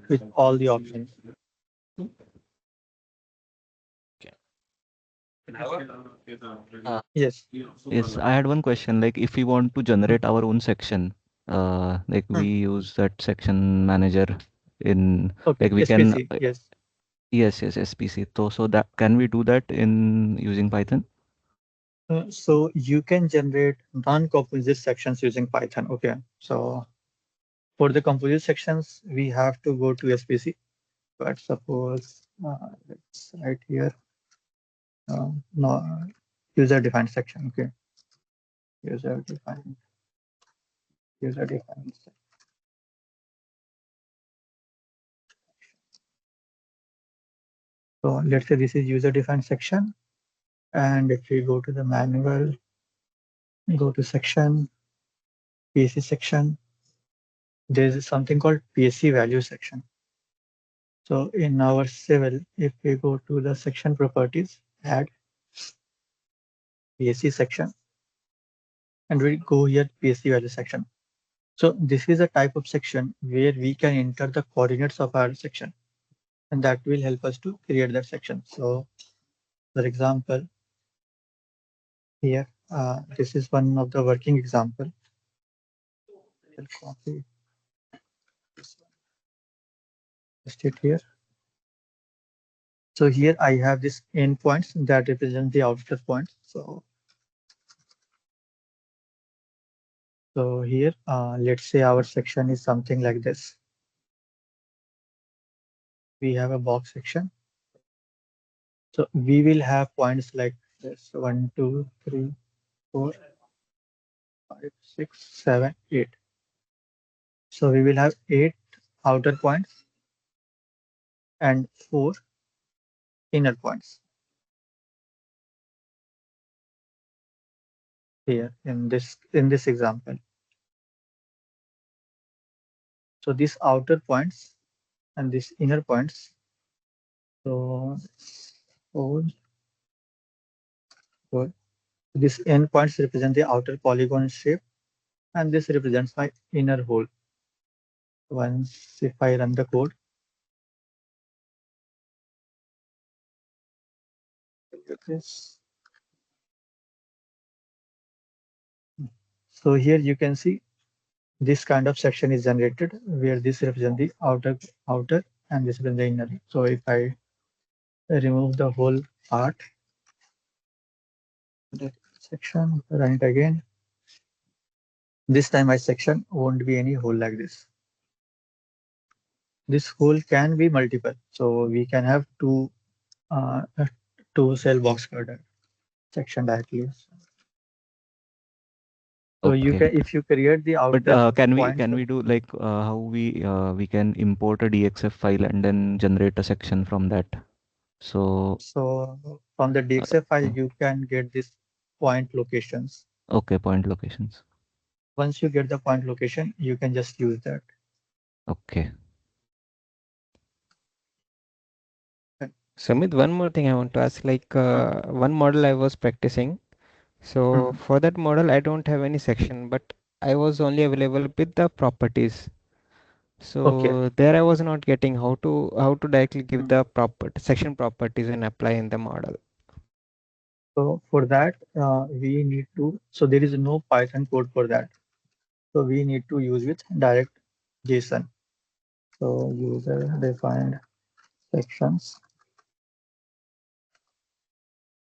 with all the options. Yes. Yes, I had one question. Like, if we want to generate our own section, like we use that section manager in, Okay, like we SPC, can, yes. yes, SPC. So that can we do that in using Python? So you can generate non-composite sections using Python. Okay. So for the composite sections, we have to go to SPC. But suppose let's write here no user-defined section. Okay. User-defined. So let's say this is user-defined section. And if we go to the manual, go to section, PSC section, there is something called PSC value section. So in our civil, if we go to the section properties, add PSC section, and we go here PSC value section. So this is a type of section where we can enter the coordinates of our section, and that will help us to create that section. So for example, here, this is one of the working example. I'll copy this one. Paste it here. So here I have this endpoints that represent the output points. So here, let's say our section is something like this. We have a box section. So we will have points like Yes, 1, 2, 3, 4, 5, 6, 7, 8. So we will have 8 outer points and 4 inner points here in this example. So these outer points and these inner points. So these end points represent the outer polygon shape, and this represents my inner hole. Once if I run the code, this. So here you can see this kind of section is generated where this represents the outer and this represents the inner. So if I remove the whole part, the section, run it again. This time my section won't be any hole like this. This hole can be multiple, so we can have two cell box girder section directly. So you Okay. can, if you create the outer But can point, we do like how we can import a DXF file and then generate a section from that? So from the DXF file you can get this point locations. okay, point locations. Once you get the point location, you can just use that. Okay. Samit, one more thing I want to ask, like one model I was practicing. So for that model, I don't have any section, but I was only available with the properties. So there I was not getting how to directly give the section properties and apply in the model. So for that, we need to, so there is no Python code for that. So we need to use with direct JSON. So user defined sections.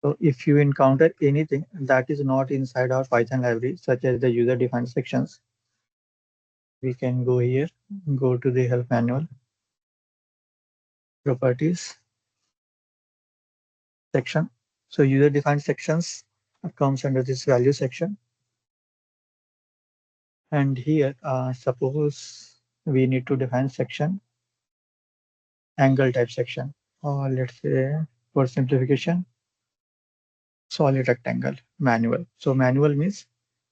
So if you encounter anything that is not inside our Python library, such as the user defined sections, we can go here, go to the help manual, properties, section. So user defined sections comes under this value section. And here, suppose we need to define section, angle type section, or let's say for simplification, solid rectangle, manual. So manual means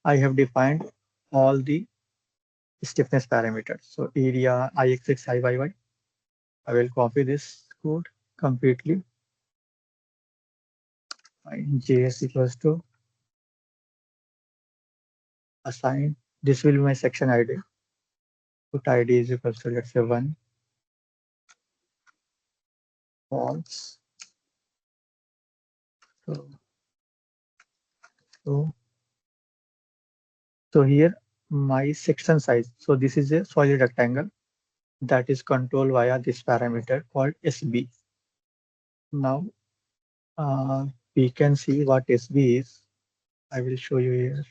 I have defined all the stiffness parameters. So area, IXX, IYY. I will copy this code completely. JS equals to assign. This will be my section ID. Put ID is equals to, let's say, 1, false. So here my section size. So this is a solid rectangle that is controlled via this parameter called SB. Now we can see what SB is. I will show you here.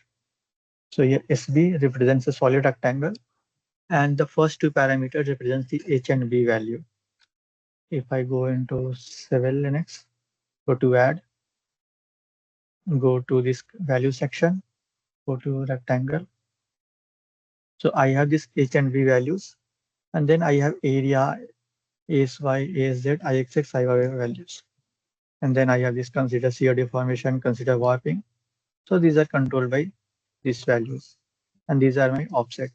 So here SB represents a solid rectangle, and the first two parameters represents the H and B value. If I go into Civil Linux, go to add, go to this value section, go to rectangle. So I have this H and B values, and then I have area, ASY, ASZ, IXX, IYY values. And then I have this consider shear deformation, consider warping. So these are controlled by these values. And these are my offset.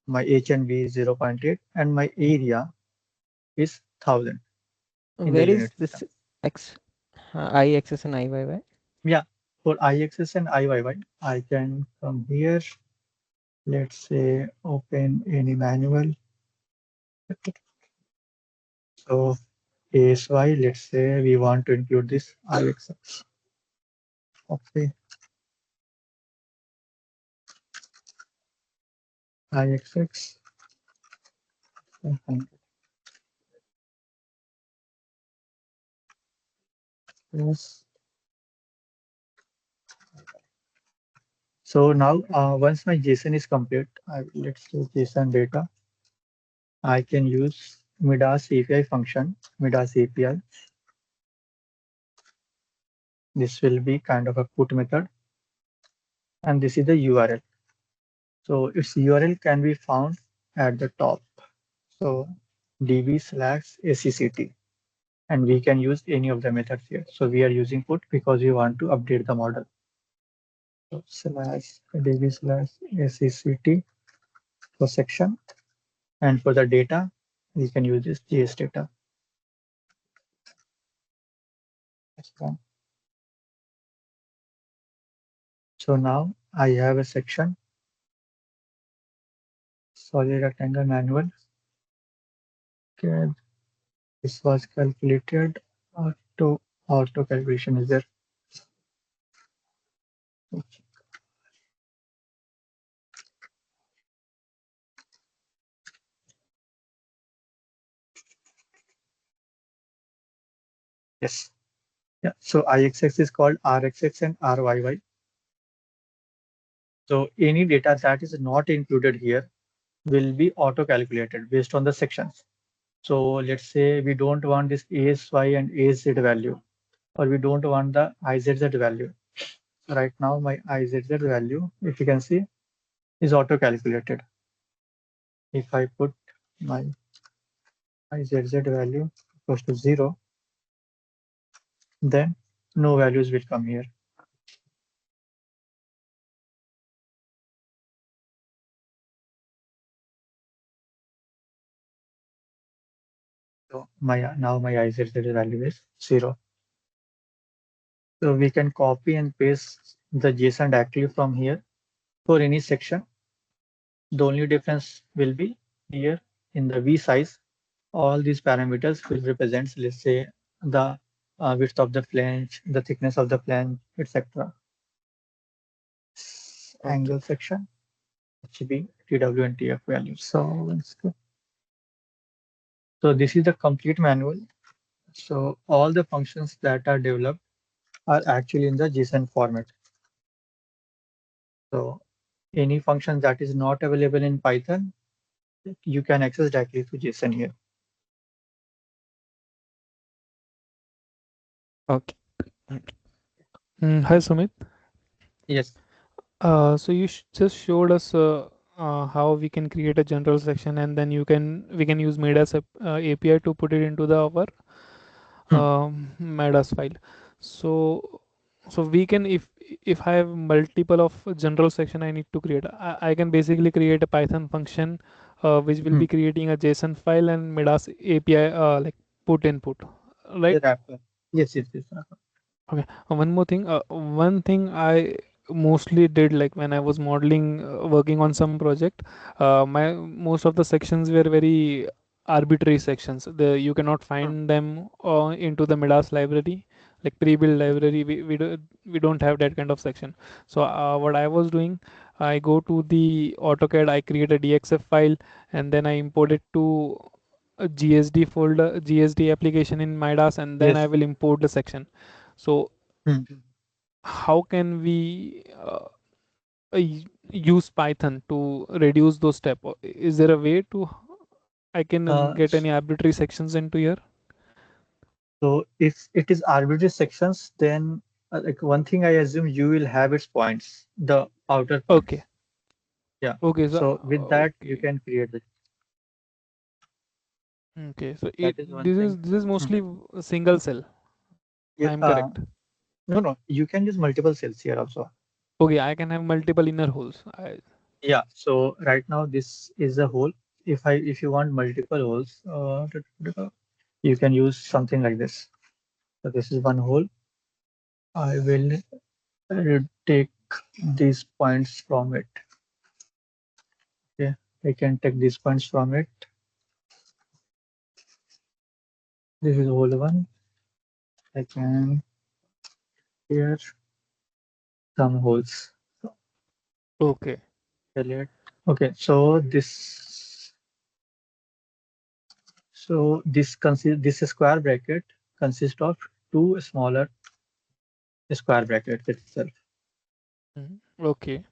My H and B is 0.8 and my area is 1000. Where is this X, I axis and IYY? Yeah, for IXS and IYY, I can come here. Let's say open any manual. So ASY, let's say we want to include this IXS. Okay. IXX. Yes. So now once my JSON is complete, let's do JSON data. I can use Midas API function, Midas API. this will be kind of a put method, and this is the URL. So its URL can be found at the top. So db/accct, and we can use any of the methods here. So we are using put because we want to update the model. So /db/accct for section, and for the data, we can use this JS data. So now I have a section, solid rectangle manual. Okay, this was calculated. Auto calculation is there. Yes. Yeah. So IXX is called RXX and RYY. So any data that is not included here will be auto calculated based on the sections. So let's say we don't want this ASY and AZ value, or we don't want the IZZ value. Right now my IZZ value, if you can see, is auto calculated. If I put my IZZ value equals to 0, then no values will come here. So now my IZZ value is 0. So we can copy and paste the JSON directly from here for any section. The only difference will be here in the V size. All these parameters will represent, let's say, the width of the flange, the thickness of the flange, etc. Angle section, HB, TW, and TF values. So this is the complete manual. So all the functions that are developed are actually in the JSON format. So any function that is not available in Python, you can access directly to JSON here. Okay. Hi Sumit. Yes. So you just showed us how we can create a general section, and then we can use Midas API to put it into the our Midas file. So we can, if I have multiple of general section I need to create, I can basically create a Python function which will be creating a JSON file and Midas API like put input, right? Yes. Okay. One more thing. One thing I mostly did, like when I was modeling, working on some project, my most of the sections were very arbitrary sections. You cannot find them into the Midas library, like pre-built library. We don't have that kind of section. So what I was doing, I go to the AutoCAD, I create a DXF file, and then I import it to a GSD folder, GSD application in Midas, and then I will import the section. So how can we use Python to reduce those steps? Is there a way to I can get any arbitrary sections into here? So if it is arbitrary sections, then like one thing I assume you will have its points, the outer points. Okay. Yeah. Okay. So with that you can create it. Okay. So this is mostly a single cell. I'm correct. No, you can use multiple cells here also. Okay, I can have multiple inner holes. Yeah. So right now this is a hole. If you want multiple holes, you can use something like this. So this is one hole. I will take these points from it. Okay, I can take these points from it. This is hole one. I can here some holes. Okay. Okay, so this square bracket consists of two smaller square brackets itself. Okay.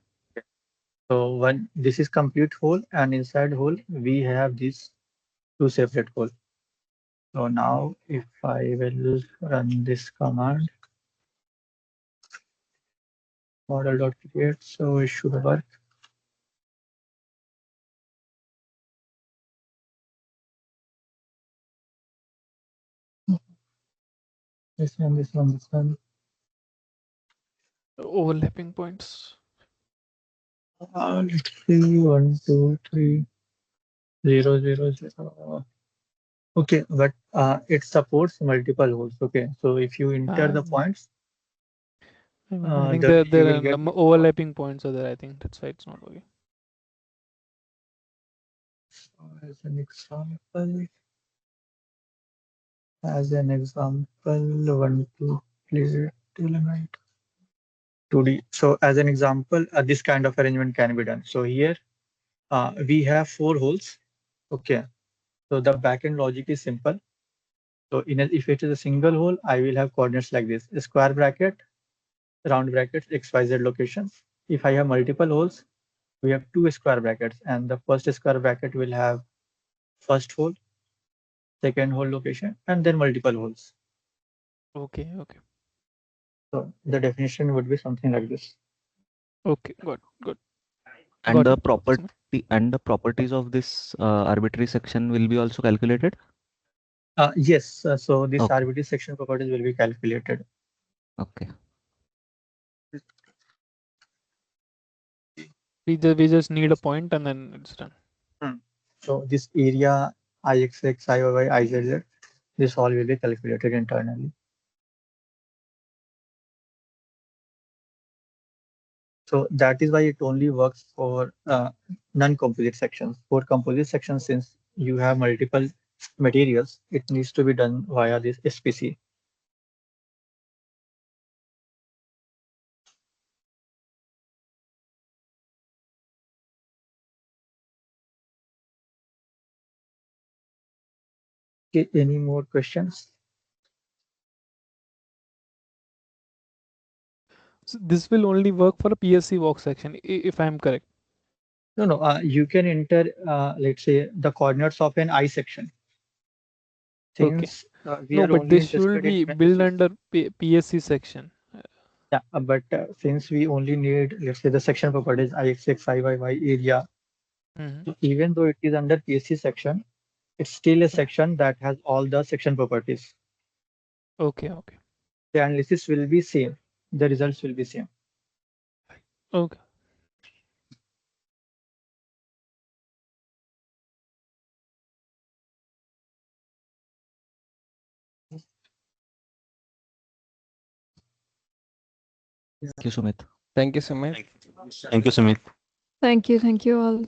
So this is complete hole, and inside hole we have these two separate holes. So now if I will run this command, model.create, so it should work. This one. Overlapping points. Let's see, 1, 2, 3, 0, 0, 0. Okay, but it supports multiple holes. Okay, so if you enter the points, I think you there will are get overlapping points are there. I think that's why it's not working. as an example, 1, 2, plate element 2D. So as an example, this kind of arrangement can be done. So here we have 4 holes. Okay, so the backend logic is simple. So if it is a single hole, I will have coordinates like this: a square bracket, round brackets, XYZ locations. If I have multiple holes, we have 2 square brackets, and the first square bracket will have first hole, second hole location, and then multiple holes. Okay. So the definition would be something like this. Okay. Good. And Got the properties of this arbitrary section will be also calculated. Yes, so this Okay. arbitrary section properties will be calculated. Okay. We just need a point and then it's done. So this area IXX, IYY, IZZ, this all will be calculated internally. So that is why it only works for non-composite sections. For composite sections, since you have multiple materials, it needs to be done via this SPC. Okay, any more questions? So this will only work for a PSC walk section, if I'm correct. No, you can enter, let's say, the coordinates of an I section. Since we No, are but only this should interested in be built under PSC section. yeah, but since we only need, let's say, the section properties IXX, IYY area, so even though it is under PSC section, it's still a section that has all the section properties. Okay. The analysis will be same. The results will be same. Okay. Thank you, Sumit. Thank you, Sumit. Thank you, Sumit. Thank you all.